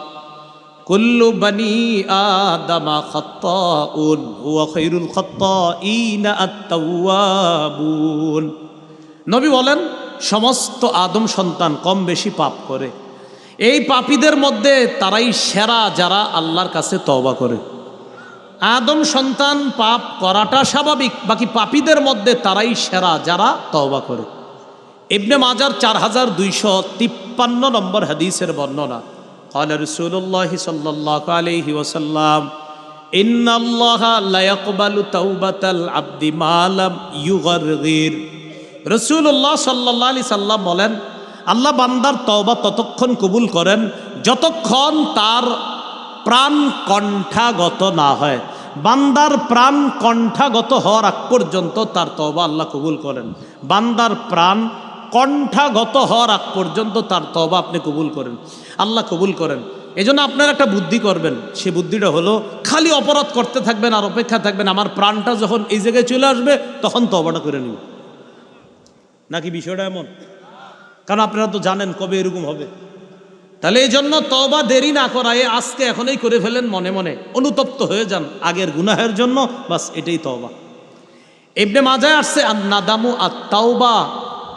কুল্লু বানি আদামা খাত্তাউন ওয়া খায়রুল খাত্তাইনা আত-তাওয়াবুন। নবী বলেন, সমস্ত আদম সন্তান কম বেশি পাপ করে, এই পাপীদের মধ্যে তারাই সেরা যারা আল্লাহর কাছে তওবা করে। আদম সন্তান পাপ করাটা স্বাভাবিক, বাকি পাপীদের মধ্যে তারাই সেরা যারা তওবা করে। ইবনে মাজার 4253 নম্বর হাদিসের বর্ণনা, ক্বালা রাসূলুল্লাহ সাল্লাল্লাহু আলাইহি ওয়াসাল্লাম ইন্নাল্লাহা লা ইয়াকবালু তাওবাতাল আবদি মা লাম ইউগারগির। রাসূলুল্লাহ সাল্লাল্লাহু আলাইহি সাল্লাম বলেন, আল্লাহ বান্দার তওবা ততক্ষণ কবুল করেন যতক্ষণ তার প্রাণ কণ্ঠাগত না হয়। বান্দার প্রাণ কণ্ঠাগত হওয়ার আগ পর্যন্ত তার তওবা আল্লাহ কবুল করেন। বান্দার প্রাণ কণ্ঠাগত হওয়ার আগ পর্যন্ত তার তওবা আপনি কবুল করেন, আল্লাহ কবুল করেন। এজন্য আপনারা একটা বুদ্ধি করবেন, সে বুদ্ধিটা হলো খালি অপরাধ করতে থাকবেন আর অপেক্ষা থাকবেন আমার প্রাণটা যখন এই জায়গায় চলে আসবে তখন তওবাটা করে নিন। নাকি বিষয়টা এমন? কারণ আপনারা তো জানেন কবে এরকম হবে। তাহলে এই জন্য তওবা দেরি না করায় আজকে এখনই করে ফেলেন, মনে মনে অনুতপ্ত হয়ে যান আগের গুনাহের জন্য, বাস এটাই তওবা। ইবনে মাজাহ আসছে আন-নাদামু আত-তাওবা,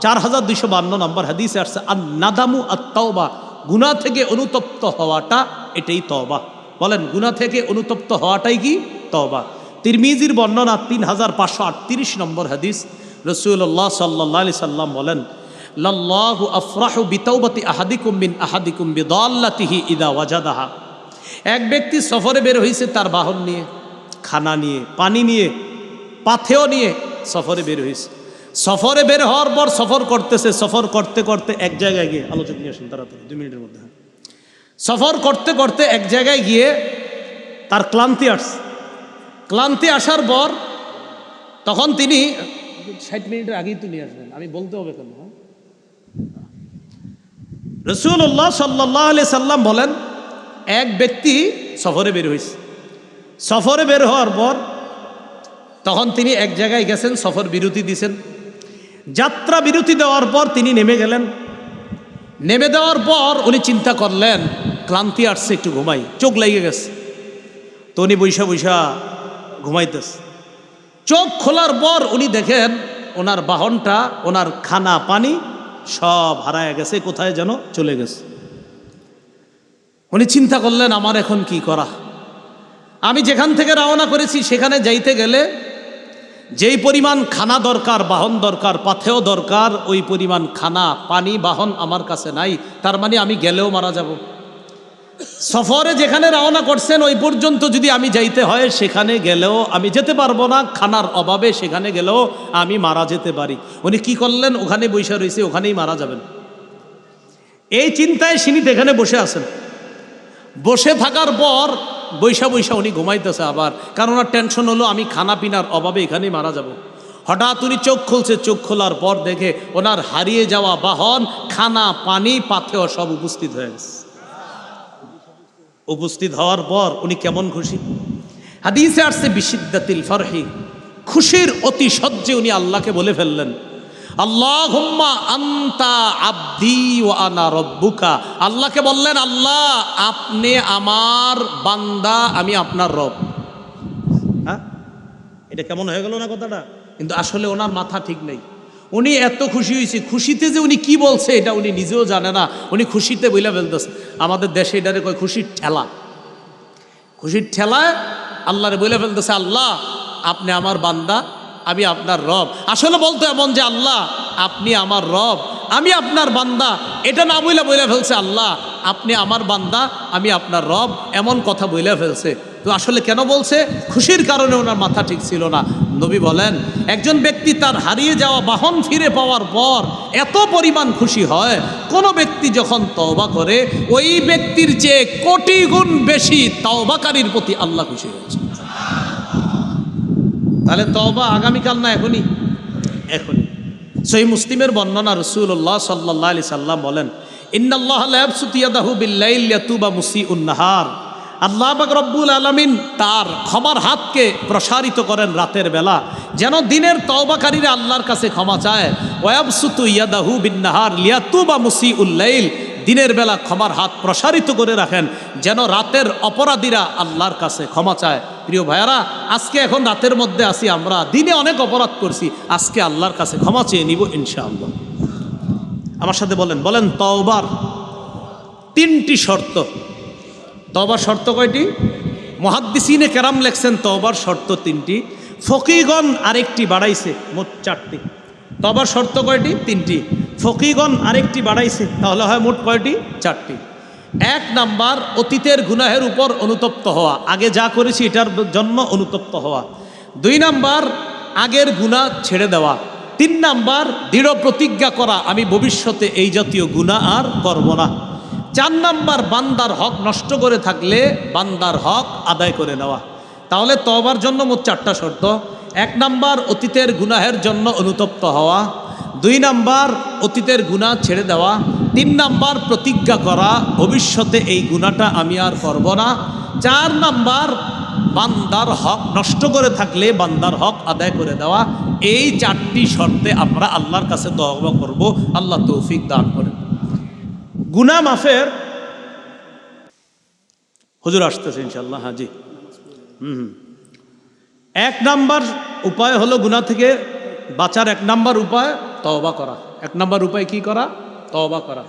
4252 নম্বর হাদিসে আসছে আন-নাদামু আত-তাওবা, গুনাহ থেকে অনুতপ্ত হওয়াটা এটাই তওবা। বলেন, গুনাহ থেকে অনুতপ্ত হওয়াটাই কি তওবা? তিরমিজির বর্ণনা 3538 নম্বর হাদিস, রাসূলুল্লাহ সাল্লাল্লাহু আলাইহি সাল্লাম বলেন, লাল্লাহু আফরাহু বিতাওবাতি আহাদিকুম মিন আহাদিকুম বিদাল্লাতিহি ইদা ওয়াজাদাহা। এক ব্যক্তি সফরে বের হয়েছে তার বাহন নিয়ে, খানা নিয়ে, পানি নিয়ে, পাথেয় নিয়ে সফরে বের হয়েছে। সফরে বের হওয়ার পর সফর করতেছে, সফর করতে করতে এক জায়গায় গিয়ে, আলোচক নিয়ে আসুন তাড়াতাড়ি 2 মিনিটের মধ্যে। সফর করতে করতে এক জায়গায় গিয়ে তার ক্লান্তি আসছে। ক্লান্তি আসার পর তখন তিনি 60 মিনিটের আগেই তো নিয়ে আসবেন, আমি বলতে হবে কেন? রাসূলুল্লাহ সাল্লাল্লাহু আলাইহি সাল্লাম বলেন, এক ব্যক্তি সফরে বের হয়েছে। সফরে বের হওয়ার পর তখন তিনি এক জায়গায় গেছেন, সফর বিরতি দিয়েছেন। যাত্রা বিরতি দেওয়ার পর তিনি নেমে গেলেন। নেমে দেওয়ার পর উনি চিন্তা করলেন ক্লান্তি আসছে, একটু ঘুমাই, চোখ লেগে গেছে। তো উনি বৈশা বৈশা ঘুমাইতেছে। চোখ খোলার পর উনি দেখেন ওনার বাহনটা, ওনার খানা পানি সব হারায় গেছে, কোথায় যেন চলে গেছে। উনি চিন্তা করলেন আমার এখন কি করা? আমি যেখান থেকে রওনা করেছি সেখানে যাইতে গেলে যেই পরিমাণ খানা দরকার, বাহন দরকার, পাথেয় দরকার, ওই পরিমাণ খানা পানি বাহন আমার কাছে নাই। তার মানে আমি গেলেও মারা যাব। সফরে যেখানে রওনা করছেন ওই পর্যন্ত যদি আমি যাইতে হয়, সেখানে গেলেও আমি যেতে পারবো না, খানার অভাবে সেখানে গেলেও আমি মারা যেতে পারি। উনি কি করলেন? ওখানে বসে রয়েছে, ওখানেই মারা যাবেন। এই চিন্তায় তিনি এখানে বসে আছেন। বসে থাকার পর বৈশা বৈশা উনি ঘুমাইতেছে আবার, কারণ ওনার টেনশন হলো আমি খানা পিনার অভাবে এখানেই মারা যাব। হঠাৎ উনি চোখ খুলছে, চোখ খোলার পর দেখে ওনার হারিয়ে যাওয়া বাহন, খানা পানি পাথেয় সব উপস্থিত হয়ে গেছে। উপস্থিত হওয়ার পর উনি কেমন খুশি! হাদিসে আসছে বিশিদ্দাতিল ফারহি, খুশির অতি সহ্যে উনি আল্লাহকে বলে ফেললেন, আল্লাহুম্মা আনতা আবদি ওয়া আনা রব্বুকা। আল্লাহকে বললেন, আল্লাহ আপনি আমার বান্দা, আমি আপনার রব। হ্যাঁ, এটা কেমন হয়ে গেল না কথাটা? কিন্তু আসলে ওনার মাথা ঠিক নেই। উনি এত খুশি হয়েছে, খুশিতে যে উনি কি বলছে এটা উনি নিজেও জানে না। উনি খুশিতে বইলা ফেলতেছে। আমাদের দেশে এটারে কয় খুশির ঠেলা। খুশির ঠেলায় আল্লাহরে বলে ফেলতেছে, আল্লাহ আপনি আমার বান্দা, আমি আপনার রব। আসলে বলতো এমন যে আল্লাহ আপনি আমার রব, আমি আপনার বান্দা। এটা না বলে ফেলছে আল্লাহ আপনি আমার বান্দা, আমি আপনার রব, এমন কথা বলে ফেলছে। তো আসলে কেন বলছে? খুশির কারণে ওনার মাথা ঠিক ছিল না। নবী বলেন, একজন ব্যক্তি তার হারিয়ে যাওয়া বাহন ফিরে পাওয়ার পর এত পরিমাণ খুশি হয়, কোনো ব্যক্তি যখন তওবা করে ওই ব্যক্তির চেয়ে কোটি গুণ বেশি তওবাকারীর প্রতি আল্লাহ খুশি হয়েছে। তাহলে তওবা আগামীকাল না এখনই? এখনই। সহিহ মুসলিমের বর্ণনা, রাসূলুল্লাহ সাল্লাল্লাহু আলাইহি সাল্লাম বলেন, ইন্নাল্লাহা লা ইয়াবসুতু ইয়াদাহু বিল-লাইল লিয়াতুবা মুসিউন নাহার। আল্লাহ পাক রব্বুল আলামিন তার ক্ষমার হাতকে প্রসারিত করেন রাতের বেলা, যেন দিনের তওবাকারীরা আল্লাহর কাছে ক্ষমা চায়। ওয়া ইয়াবসুতু ইয়াদাহু বিন-নাহার লিয়াতুবা মুসিউল লাইল। দিনের বেলা ক্ষমার হাত প্রসারিত করে রাখেন, যেন রাতের অপরাধীরা আল্লাহর কাছে ক্ষমা চায়। প্রিয় ভাইয়ারা, আজকে এখন রাতের মধ্যে আছি আমরা, দিনে অনেক অপরাধ করছি, আজকে আল্লাহর কাছে ক্ষমা চেয়ে নিব ইনশাআল্লাহ। আমার সাথে বলেন তওবার তিনটি শর্ত। তওবার শর্ত কয়টি? মুহাদ্দিসিনে কেরাম লেখছেন তওবার শর্ত তিনটি, ফকিগণ আরেকটি বাড়াইছে, মোট চারটি। তওবার শর্ত কয়টি? তিনটি। ফকিগণ আরেকটি বাড়াইছে, তাহলে হয় মোট কয়টি? চারটি। এক নাম্বার, অতীতের গুনাহের উপর অনুতপ্ত হওয়া, আগে যা করেছি এটার জন্য অনুতপ্ত হওয়া। দুই নাম্বার, আগের গুনাহ ছেড়ে দেওয়া। তিন নাম্বার, দৃঢ় প্রতিজ্ঞা করা আমি ভবিষ্যতে এই জাতীয় গুনাহ আর করব না। চার নাম্বার, বান্দার হক নষ্ট করে থাকলে বান্দার হক আদায় করে নেওয়া। তাহলে তওবার জন্য মোট চারটা শর্ত। এক নাম্বার, অতীতের গুনাহের জন্য অনুতপ্ত হওয়া। দুই নাম্বার, অতীতের গুনাহ ছেড়ে দেওয়া। তিন নাম্বার, প্রতিজ্ঞা করা ভবিষ্যতে এই গুনাহটা আমি আর করব না। চার নাম্বার, বান্দার হক নষ্ট করে থাকলে বান্দার হক আদায় করে দেওয়া। এই চারটি শর্তে আমরা আল্লাহর কাছে তওবা করব, আল্লাহ তৌফিক দান করেন। গুনাহ মাফের হুজুর আসতেছে ইনশাআল্লাহ। হাজি এক নাম্বার উপায় হলো গুনাহ থেকে বাঁচার এক নাম্বার উপায় তওবা করা। এক নাম্বার উপায় কি করা? তওবা করা।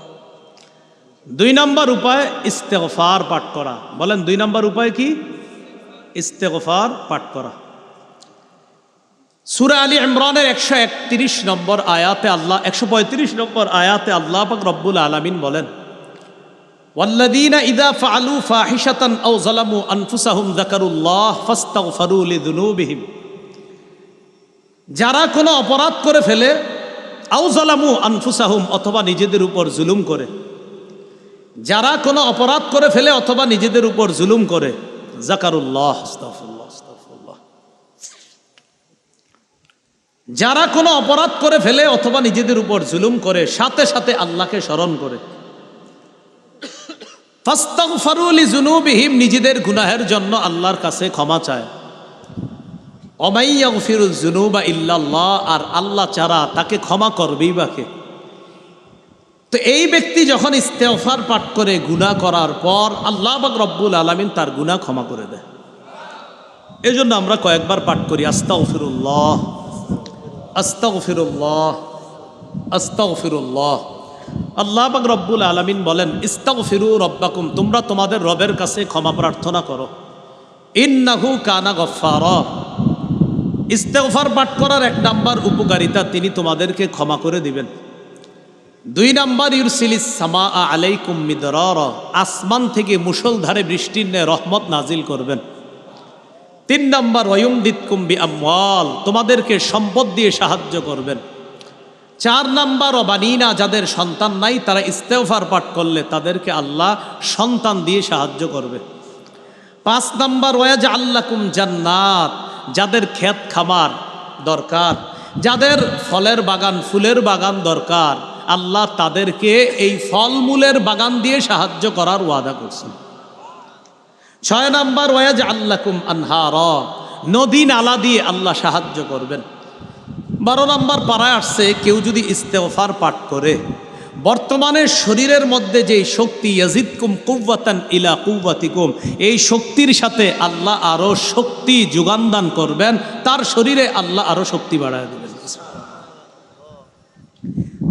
দুই নাম্বার উপায় ইস্তেগফার পাঠ করা। বলেন দুই নাম্বার উপায় কি? ইস্তেগফার পাঠ করা। সূরা আলী ইমরানের 131 নম্বর আয়াতে আল্লাহ 135 নম্বর আয়াতে আল্লাহ পাক রব্বুল আলামিন বলেন, ওয়াল্লাযীনা ইযা ফাআলু ফাহিশাতান আও যালামু আনফুসাহুম যাকারুল্লাহ ফাস্তাগফারু লিযুনুবিহিম। যারা কোনো অপরাধ করে ফেলে, আও যালামু আনফুসাহুম অথবা নিজেদের উপর জুলুম করে, যারা কোনো অপরাধ করে ফেলে অথবা নিজেদের উপর জুলুম করে, যাকারুল্লাহ, আস্তাগফিরুল্লাহ আস্তাগফিরুল্লাহ, যারা কোনো অপরাধ করে ফেলে অথবা নিজেদের উপর জুলুম করে সাথে সাথে আল্লাহকে স্মরণ করে, ফাস্তাগফারু লিযুনুবিহিম নিজেদের গুনাহের জন্য আল্লাহর কাছে ক্ষমা চায়, ওমাই ইয়াগফিরুয যুনুবা ইল্লাল্লাহ আর আল্লাহ ছাড়া তাকে ক্ষমা করবেই বা কে? তো এই ব্যক্তি যখন ইস্তেগফার পাঠ করে গুনাহ করার পর আল্লাহ পাক রব্বুল আলামিন তার গুনাহ ক্ষমা করে দেয়। এজন্য আমরা কয়েকবার পাঠ করি আস্তাগফিরুল্লাহ আস্তাগফিরুল্লাহ আস্তাগফিরুল্লাহ। আল্লাহ পাক রব্বুল আলামিন বলেন, ইস্তাগফিরু রব্বাকুম, তোমরা তোমাদের রবের কাছে ক্ষমা প্রার্থনা করো, ইন্নাহু কানা গফফারা। ইস্তেগফার পাঠ করার এক নাম্বার উপকারিতা, তিনি তোমাদেরকে ক্ষমা করে দিবেন। দুই নাম্বার, ইউরসিলিস সামা আলাইকুম মিদরারা, আসমান থেকে মুষলধারে বৃষ্টির ন্যায় রহমত নাজিল করবেন। তিন নাম্বার, ওয়ায়ুমদিদকুম বিআমওয়াল, তোমাদেরকে সম্পদ দিয়ে সাহায্য করবেন। চার নাম্বার, ওয়াবানিনা, যাদের সন্তান নাই তারা ইস্তেগফার পাঠ করলে তাদেরকে আল্লাহ সন্তান দিয়ে সাহায্য করবে। পাঁচ নাম্বার, ওয়াজআল লাকুম জান্নাত, যাদের ক্ষেত খামার দরকার, যাদের ফলের বাগান ফুলের বাগান দরকার, আল্লাহ তাদেরকে এই ফলমূলের বাগান দিয়ে সাহায্য করার ওয়াদা করছেন। ছয় নাম্বার, ওয়াজআল লাকুম আনহারা, নদী নালা দিয়ে আল্লাহ সাহায্য করবেন। 12 নাম্বার পারায় আসছে, কেউ যদি ইস্তেগফার পাঠ করে বর্তমানে শরীরের মধ্যে যে শক্তি, ইয়াজিদকুম কুওয়াতান ইলা কুওয়াতিকুম, এই শক্তির সাথে আল্লাহ আরো শক্তি যোগান দান করবেন, তার শরীরে আল্লাহ আরো শক্তি বাড়ায় দেবেন।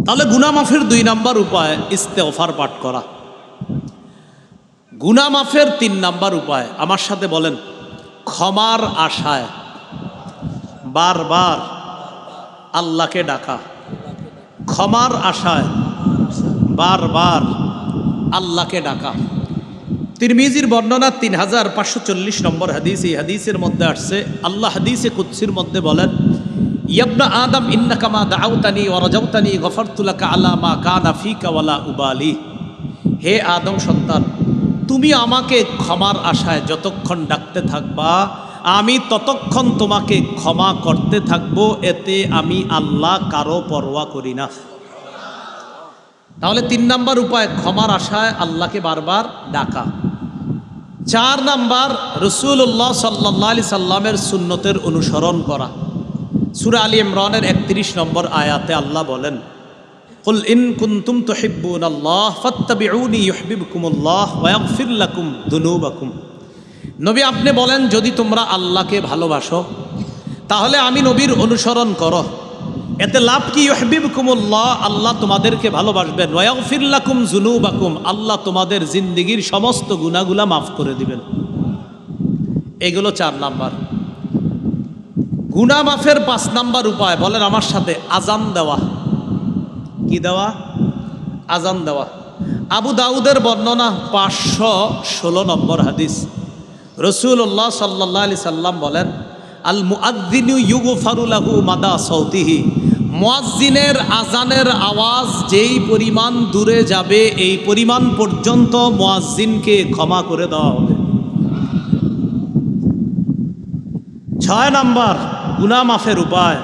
তাহলে গুনাহ মাফের 2 নাম্বার উপায় ইস্তেগফার পাঠ করা। গুনাহ মাফের 3 নাম্বার উপায়, আমার সাথে বলেন, ক্ষমার আশায় বারবার আল্লাহকে ডাকা। ক্ষমার আশায় বারবার আল্লাহকে ডাকা। তিরমিজির বর্ণনা 3540 নম্বর হাদিস। এই হাদিসের মধ্যে আসছে, আল্লাহ হাদিসে কুদসির মধ্যে বলেন, ইবনা আদম ইন্নাকা মা দাউতানি ওয়া রাজাউতানি গফারতু লাকা আলা মা কানা ফিকা ওয়ালা উবালি। হে আদম সন্তান, তুমি আমাকে ক্ষমার আশায় যতক্ষণ ডাকতে থাকবা, আমি ততক্ষণ তোমাকে ক্ষমা করতে থাকবো, এতে আমি আল্লাহ কারো পরোয়া করি না। তাহলে 3 নাম্বার উপায়, ক্ষমার আশায় আল্লাহকে বারবার ডাকা। 4 নাম্বার, রাসূলুল্লাহ সাল্লাল্লাহু আলাইহি সাল্লামের সুন্নতের অনুসরণ করা। সূরা আলী ইমরানের 31 নম্বর আয়াতে আল্লাহ বলেন, কুল ইন কুনতুম তুহিব্বুনাল্লাহ ফাত্তাবিউনি ইউহিব্বুকুমুল্লাহ ওয়া ইয়াগফির লাকুম যুনুবাকুম। নবী আপনি বলেন, যদি তোমরা আল্লাহকে ভালোবাসো তাহলে আমি নবীর অনুসরণ করো, এতে লাভ কি? ইউহিব্বুকুমুল্লাহ, আল্লাহ তোমাদেরকে ভালোবাসবেন, ওয়া ইয়াগফির লাকুম যুনুবাকুম, আল্লাহ তোমাদের জিন্দেগীর সমস্ত গুনাহগুলা মাফ করে দিবেন। এগুলো 4 নাম্বার। গুনাহ মাফের 5 নাম্বার উপায়, বলেন আমার সাথে, আজান দেওয়া। কি দেওয়া? আজান দেওয়া। আবু দাউদের বর্ণনা 516 নম্বর হাদিস। রাসূলুল্লাহ সাল্লাল্লাহু আলাইহি সাল্লাম বলেন, আল মুআদ্দিনু ইউগফারু লাহু মাদা সাউতিহি। মুয়াজ্জিনের আজানের আওয়াজ যেই পরিমাণ দূরে যাবে, এই পরিমাণ পর্যন্ত মুয়াজ্জিনকে ক্ষমা করে দেওয়া হবে। 6 নাম্বার গুনাহ মাফের উপায়,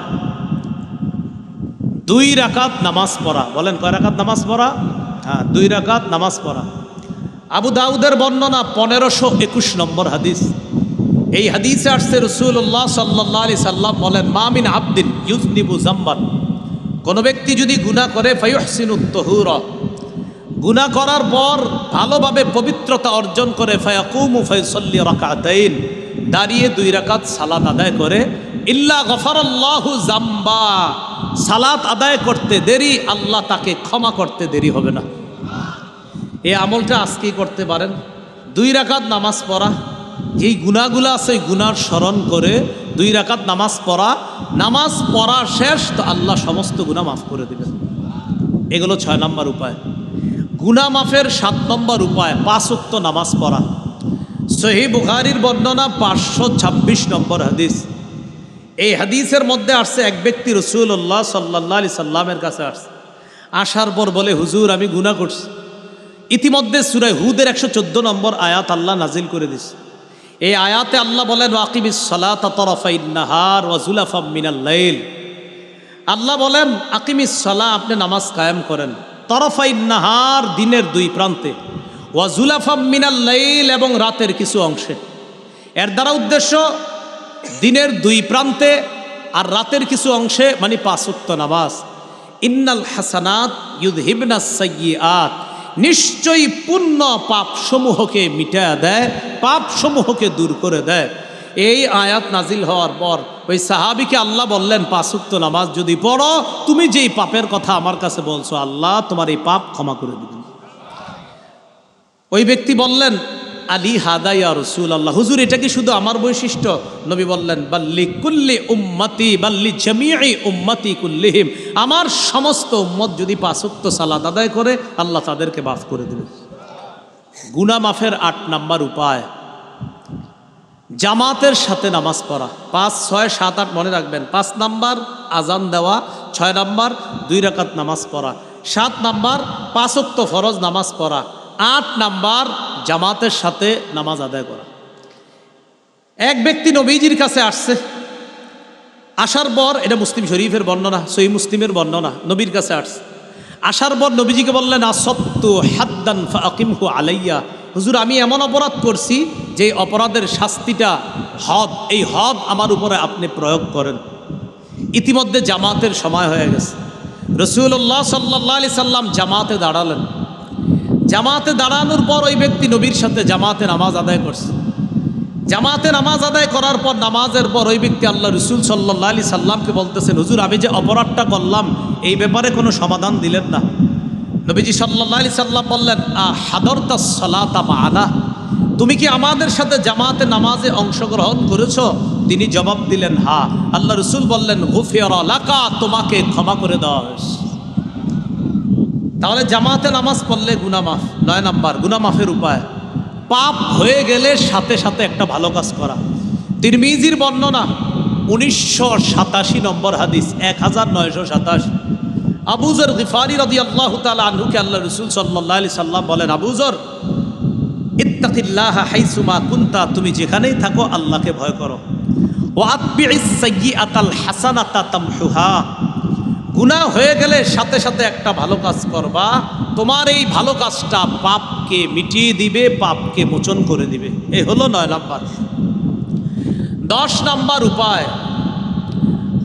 2 রাকাত নামাজ পড়া। বলেন, কয় রাকাত নামাজ পড়া? হ্যাঁ, 2 রাকাত নামাজ পড়া। আবু দাউদের বর্ণনা 1521 নম্বর হাদিস। এই হাদিসে আসছে, রাসূলুল্লাহ সাল্লাল্লাহু আলাইহি সাল্লাম বলেন, মা মিন আবদিন ইউযনিবু যামবান, কোন ব্যক্তি যদি গুনাহ করে, ফায়ুহসিনুত তাহুরা, গুনাহ করার পর ভালোভাবে পবিত্রতা অর্জন করে, ফায়াকুমু ফায়ুসাল্লি রাকাতাইন, দাঁড়িয়ে 2 রাকাত সালাত আদায় করে, ইল্লা গফারাল্লাহু যামবা, সালাত আদায় করতে দেরি, আল্লাহ তাকে ক্ষমা করতে দেরি হবে না। এই আমলটা আজকেই করতে পারেন। 2 রাকাত নামাজ পড়া, যেই গুনাহগুলো আছে ওই গুনার স্মরণ করে 2 রাকাত নামাজ পড়া, নামাজ পড়া শেষ তো আল্লাহ সমস্ত গুনাহ মাফ করে দেবেন। এগুলো 6 নাম্বার উপায়। গুনাহ মাফের 7 নম্বর উপায়, 5 ওয়াক্ত নামাজ পড়া। সহিহ বুখারীর বর্ণনা 526 নম্বর হাদিস। এই হাদিসের মধ্যে আসছে, এক ব্যক্তি রাসূলুল্লাহ সাল্লাল্লাহু আলাইহি সাল্লামের কাছে আসছে, আসার পর বলে, হুজুর আমি গুনাহ করছি। ইতিমধ্যে সূরা হুদের 114 নম্বর আয়াত আল্লাহ নাজিল করে দিয়েছে। এই আয়াতে আল্লাহ বলেন, ওয়াকিমিস সালাতা তরফাইন নাহার ওয়া যুলাফাম মিনাল লাইল। আল্লাহ বলেন, আকিমিস সালাহ, আপনি নামাজ কায়েম করেন, তরফাইন নাহার, দিনের 2 প্রান্তে, ওয়া যুলাফাম মিনাল লাইল, এবং রাতের কিছু অংশে। এর দ্বারা উদ্দেশ্য দিনের 2 প্রান্তে আর রাতের কিছু অংশে, মানে 5 ওয়াক্ত নামাজ। ইন্নাল হাসানাত ইউযহিবনাস সাইয়্যাত, নিশ্চয়ই পুণ্য পাপসমূহকে মিটায়া দেয়, পাপসমূহকে দূর করে দেয়। এই আয়াত নাজিল হওয়ার পর ওই সাহাবীকে আল্লাহ বললেন, 5 ওয়াক্ত নামাজ যদি পড়ো, তুমি যেই পাপের কথা আমার কাছে বলছো, আল্লাহ তোমার এই পাপ ক্ষমা করে দিবেন। ওই ব্যক্তি বললেন, আলী হাদা ইয়া রাসূলুল্লাহ, হুজুর এটা কি শুধু আমার বৈশিষ্ট্য? নবী বললেন, বাল্লি কুল্লি উম্মতি, বাল্লি জামিই উম্মতি কুল্লিহিম, আমার সমস্ত উম্মত যদি 5 ওয়াক্ত সালাত আদায় করে, আল্লাহ তাদেরকে মাফ করে দেবেন। গুনাহ মাফের 8 নাম্বার উপায়, জামাতের সাথে নামাজ পড়া। 5, 6, 7, 8 মনে রাখবেন। 5 নাম্বার আজান দেওয়া, 6 নাম্বার 2 রাকাত নামাজ পড়া, 7 নাম্বার 5 ওয়াক্ত ফরজ নামাজ পড়া, 8 নাম্বার জামাতের সাথে নামাজ আদায় করা। এক ব্যক্তি নবীজির কাছে আসছে, আসার পর, এটা মুসলিম শরীফের বর্ণনা, সহিহ মুসলিমের বর্ণনা, নবীর কাছে আসছে, আসার পর নবীজিকে বললেন, আসত্তু হাদ্দান ফাকিমহু আলাইয়া, হুজুর আমি এমন অপরাধ করছি যে অপরাধের শাস্তিটা হদ, এই হদ আমার উপরে আপনি প্রয়োগ করেন। ইতিমধ্যে জামাতের সময় হয়ে গেছে। রাসূলুল্লাহ সাল্লাল্লাহু আলাইহি সাল্লাম জামাতে দাঁড়ালেন। জামাতে দাঁড়ানোর পর ওই ব্যক্তি নবীর সাথে জামাতে নামাজ আদায় করছে। জামাতে নামাজ আদায় করার পর, নামাজের পর ওই ব্যক্তি আল্লাহ রাসূল সাল্লাল্লাহু আলাইহি সাল্লামকে বলতেছেন, হুজুর আমি যে অপরাধটা করলাম এই ব্যাপারে কোনো সমাধান দিলেন না। নবীজি সাল্লাল্লাহু আলাইহি সাল্লাম বললেন, হাদরতাস সালাতা মা'ানা, তুমি কি আমাদের সাথে জামাতে নামাজে অংশগ্রহণ করেছো? তিনি জবাব দিলেন হ্যাঁ। আল্লাহ রাসূল বললেন, গুফিরা লাকা, তোমাকে ক্ষমা করে দেওয়া হয়েছে। তাহলে জামাতে নামাজ পড়লে গুনাহ মাফ। 9 নাম্বার গুনাহ মাফের উপায়, পাপ হয়ে গেলে সাথে সাথে একটা ভালো কাজ করা। তিরমিজির বর্ণনা 1987 নম্বর হাদিস, 1927। আবু যর গিফারি রাদিয়াল্লাহু তাআলা আনহুকে আল্লাহ রাসূল সাল্লাল্লাহু আলাইহি সাল্লাম বলেন, আবু যর, ইত্তাকিল্লাহা হাইসুমা কুনতা, তুমি যেখানেই থাকো আল্লাহকে ভয় করো। ওয়া আতবিইস সাইয়্যাতাল হাসানাতা তামহুহা, গুনাহ হয়ে গেলে সাথে সাথে একটা ভালো কাজ করবা, তোমার এই ভালো কাজটা পাপকে মিটিয়ে দিবে, পাপকে মোচন করে দিবে। এই হলো 9 নাম্বার। 10 নাম্বার উপায়,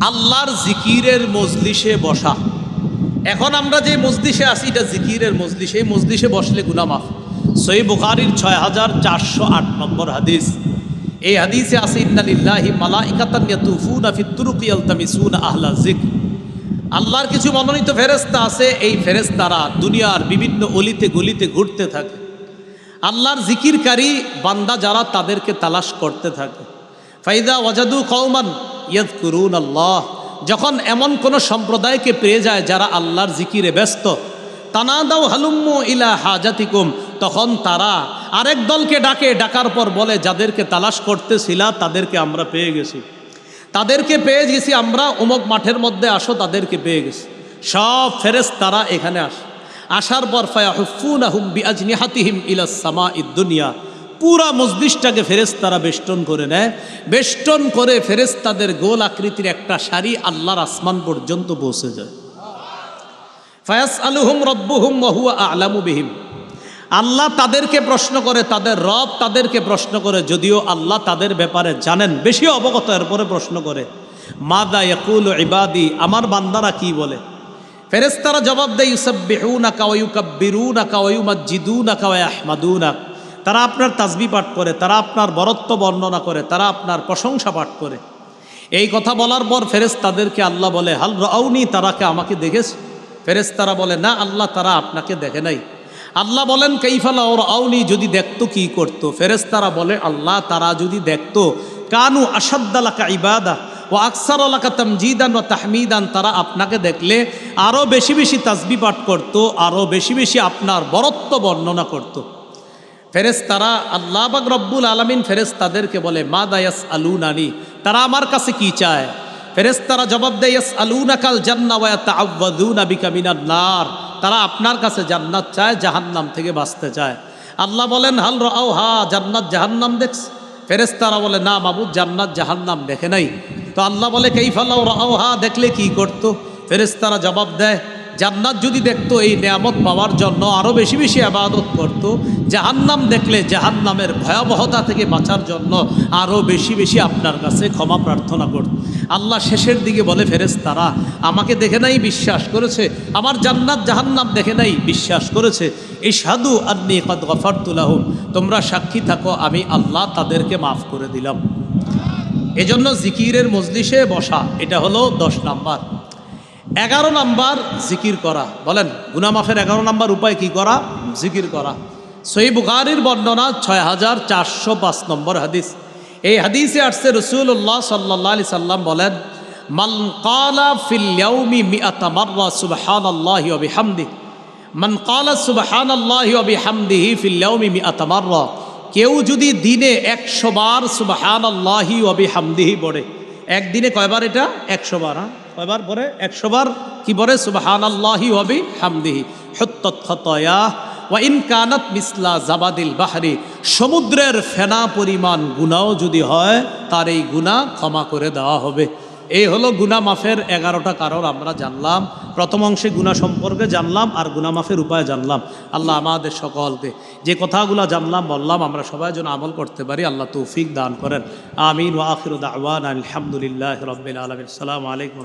আল্লাহর জিকিরের মজলিসে বসা। এখন আমরা যে মজলিসে আছি এটা জিকিরের মজলিস, এই মজলিসে বসলে গুনাহ মাফ। সহিহ বুখারীর 6408 নম্বর হাদিস। এই হাদিসে আছে, ইন্না লিল্লাহি মালাইকাতান ইয়াতুফুনা ফিত তুরুকি ইয়ালতামিসুনা আহলা যিকর, আল্লাহর কিছু মনোনীত ফেরেশতা আছে, এই ফেরেশতারা দুনিয়ার বিভিন্ন অলিতে গলিতে ঘুরতে থাকে, আল্লাহর জিকিরকারী বান্দা যারা তাদেরকে তালাশ করতে থাকে। ফাইদা ওয়াজাদু কওমান ইয়াযকুরুনাল্লাহ, যখন এমন কোন সম্প্রদায়কে পেয়ে যায় যারা আল্লাহর জিকিরে ব্যস্ত, তানাদাউ হালুম্মু ইলা হাজাতিকুম, তখন তারা আরেক দলকে ডাকে, ডাকার পর বলে, যাদেরকে তালাশ করতেছিলা তাদেরকে আমরা পেয়ে গেছি, তাদেরকে পেয়ে গেছি আমরা, অমুক মাঠের মধ্যে আসো, তাদেরকে পেয়ে গেছি। সব ফেরেশতারা এখানে আসে, আসার পর ফায়াহুফুনাহুম বিআজনিহাতিহিম ইলাস সামাঈদ দুনিয়া, পুরা মজলিসটাকে ফেরেশতারা বেষ্টন করে নেয়, বেষ্টন করে ফেরেশতাদের গোল আকৃতির একটা সারি আল্লাহর আসমান পর্যন্ত পৌঁছে যায়। ফায়াসআলুহুম রাব্বুহুম ওয়া হুয়া আ'লামু বিহিম, আল্লাহ তাদেরকে প্রশ্ন করে, তাদের রব তাদেরকে প্রশ্ন করে, যদিও আল্লাহ তাদের ব্যাপারে জানেন, বেশি অবগত, এরপরে প্রশ্ন করে, মাযা ইয়াকুলু ইবাদি, আমার বান্দারা কি বলে। ফেরেশতারা জবাব দেয়, ইউসাব্বিহুনাকা ওয়া ইউকাব্বিরুনাকা ওয়া ইউমাজ্জিদুনাকা ওয়া ইয়াহমাদুনাক, তারা আপনার তাসবিহ পাঠ করে, তারা আপনার বরত্ব বর্ণনা করে, তারা আপনার প্রশংসা পাঠ করে। এই কথা বলার পর ফেরেশতাদেরকে আল্লাহ বলে, হাল রাউনি, তারা কি আমাকে দেখেছে? ফেরেশতারা বলে, না আল্লাহ, তারা আপনাকে দেখে নাই। আল্লাহ বলেন, কাইফা লাউ রাউনি, যদি দেখতো কি করতো? ফেরেশতারা বলে, আল্লাহ, তারা যদি দেখতো, কানু আশাদ্দা লাকা ইবাদা ওয়া আকসারা লাকা তামজিদান ওয়া তাহমিদান, তারা আপনাকে দেখলে আরও বেশি বেশি তাসবিহ পাঠ করতো, আরও বেশি বেশি আপনার বরত্ব বর্ণনা করতো। ফেরেশতারা, আল্লাহ পাক রব্বুল আলামিন ফেরেশতাদেরকে বলে, মাযা ইয়াসআলুনানি, তারা আমার কাছে কি চায়? ফেরেশতারা জবাব দেয়, ইয়াসআলুনাকাল জান্নাহ ওয়া ইয়াতাআওয়াযুনা বিকা মিনান নার, তারা আপনার কাছে জান্নাত চায়, জাহান্নাম থেকে বাঁচতে চায়। আল্লাহ বলেন, হাল রাআউহা, জান্নাত জাহান্নাম দেখছে? ফেরেশতারা বলে, না মাবুদ, জান্নাত জাহান্নাম দেখে নাই। তো আল্লাহ বলে, কাইফা লাউ রাআউহা, দেখলে কি করতো? ফেরেশতারা জবাব দেয়, জান্নাত যদি দেখতো এই নিয়ামত পাওয়ার জন্য আরও বেশি বেশি ইবাদত করত, জাহান্নাম দেখলে জাহান্নামের ভয়াবহতা থেকে বাঁচার জন্য আরও বেশি বেশি আপনার কাছে ক্ষমা প্রার্থনা করত। আল্লাহ শেষের দিকে বলে, ফেরেশতারা আমাকে দেখে নাই, বিশ্বাস করেছে, আমার জান্নাত জাহান্নাম দেখে নাই, বিশ্বাস করেছে, ইশহাদু আন্নী কাদ গফারতু লাহুম, তোমরা সাক্ষী থাকো আমি আল্লাহ তাদেরকে মাফ করে দিলাম। এজন্য জিকিরের মজলিসে বসা, এটা হলো 10 নাম্বার। 11 নাম্বার জিকির করা। বলেন, গুনাহ মাফের 11 নাম্বার উপায় কি করা? জিকির করা। সহিহ বুখারীর বর্ণনা 6405 নম্বর হাদিস। এই হাদিসে আসছে, রাসূলুল্লাহ সাল্লাল্লাহু আলাইহি সাল্লাম বলেন, মান ক্বালা ফিল ইয়াউমি মিআতা মাররা সুবহানাল্লাহি ওয়া বিহামদিহি, মান ক্বালা সুবহানাল্লাহি ওয়া বিহামদিহি ফিল ইয়াউমি মিআতা মাররা, কেউ যদি দিনে 100 বার সুবহানাল্লাহি ওয়া বিহামদিহি পড়ে, একদিনে কয়বার? এটা 100 বার। কয়বার পরে? 100 বার কি পরে? সুবহানাল্লাহি ওয়া বিহামদিহি, হুত্তাত খাতায়া ওয়া ইন কানাত মিসলা জাবাদিল বাহরি, সমুদ্রের ফেনা পরিমাণ গুনাহও যদি হয়, তার এই গুনাহ ক্ষমা করে দেওয়া হবে। এই হলো গুনাহ মাফের 11টা কারণ আমরা জানলাম। প্রথম অংশে গুনাহ সম্পর্কে জানলাম, আর গুনাহ মাফের উপায় জানলাম। আল্লাহ আমাদের সকলকে যে কথাগুলো জানলাম বললাম আমরা সবাই যেন আমল করতে পারি, আল্লাহ তৌফিক দান করেন। আমিন। ওয়া আখিরু দাওয়ানা আলহামদুলিল্লাহি রাব্বিল আলামিন। আসসালামু আলাইকুম।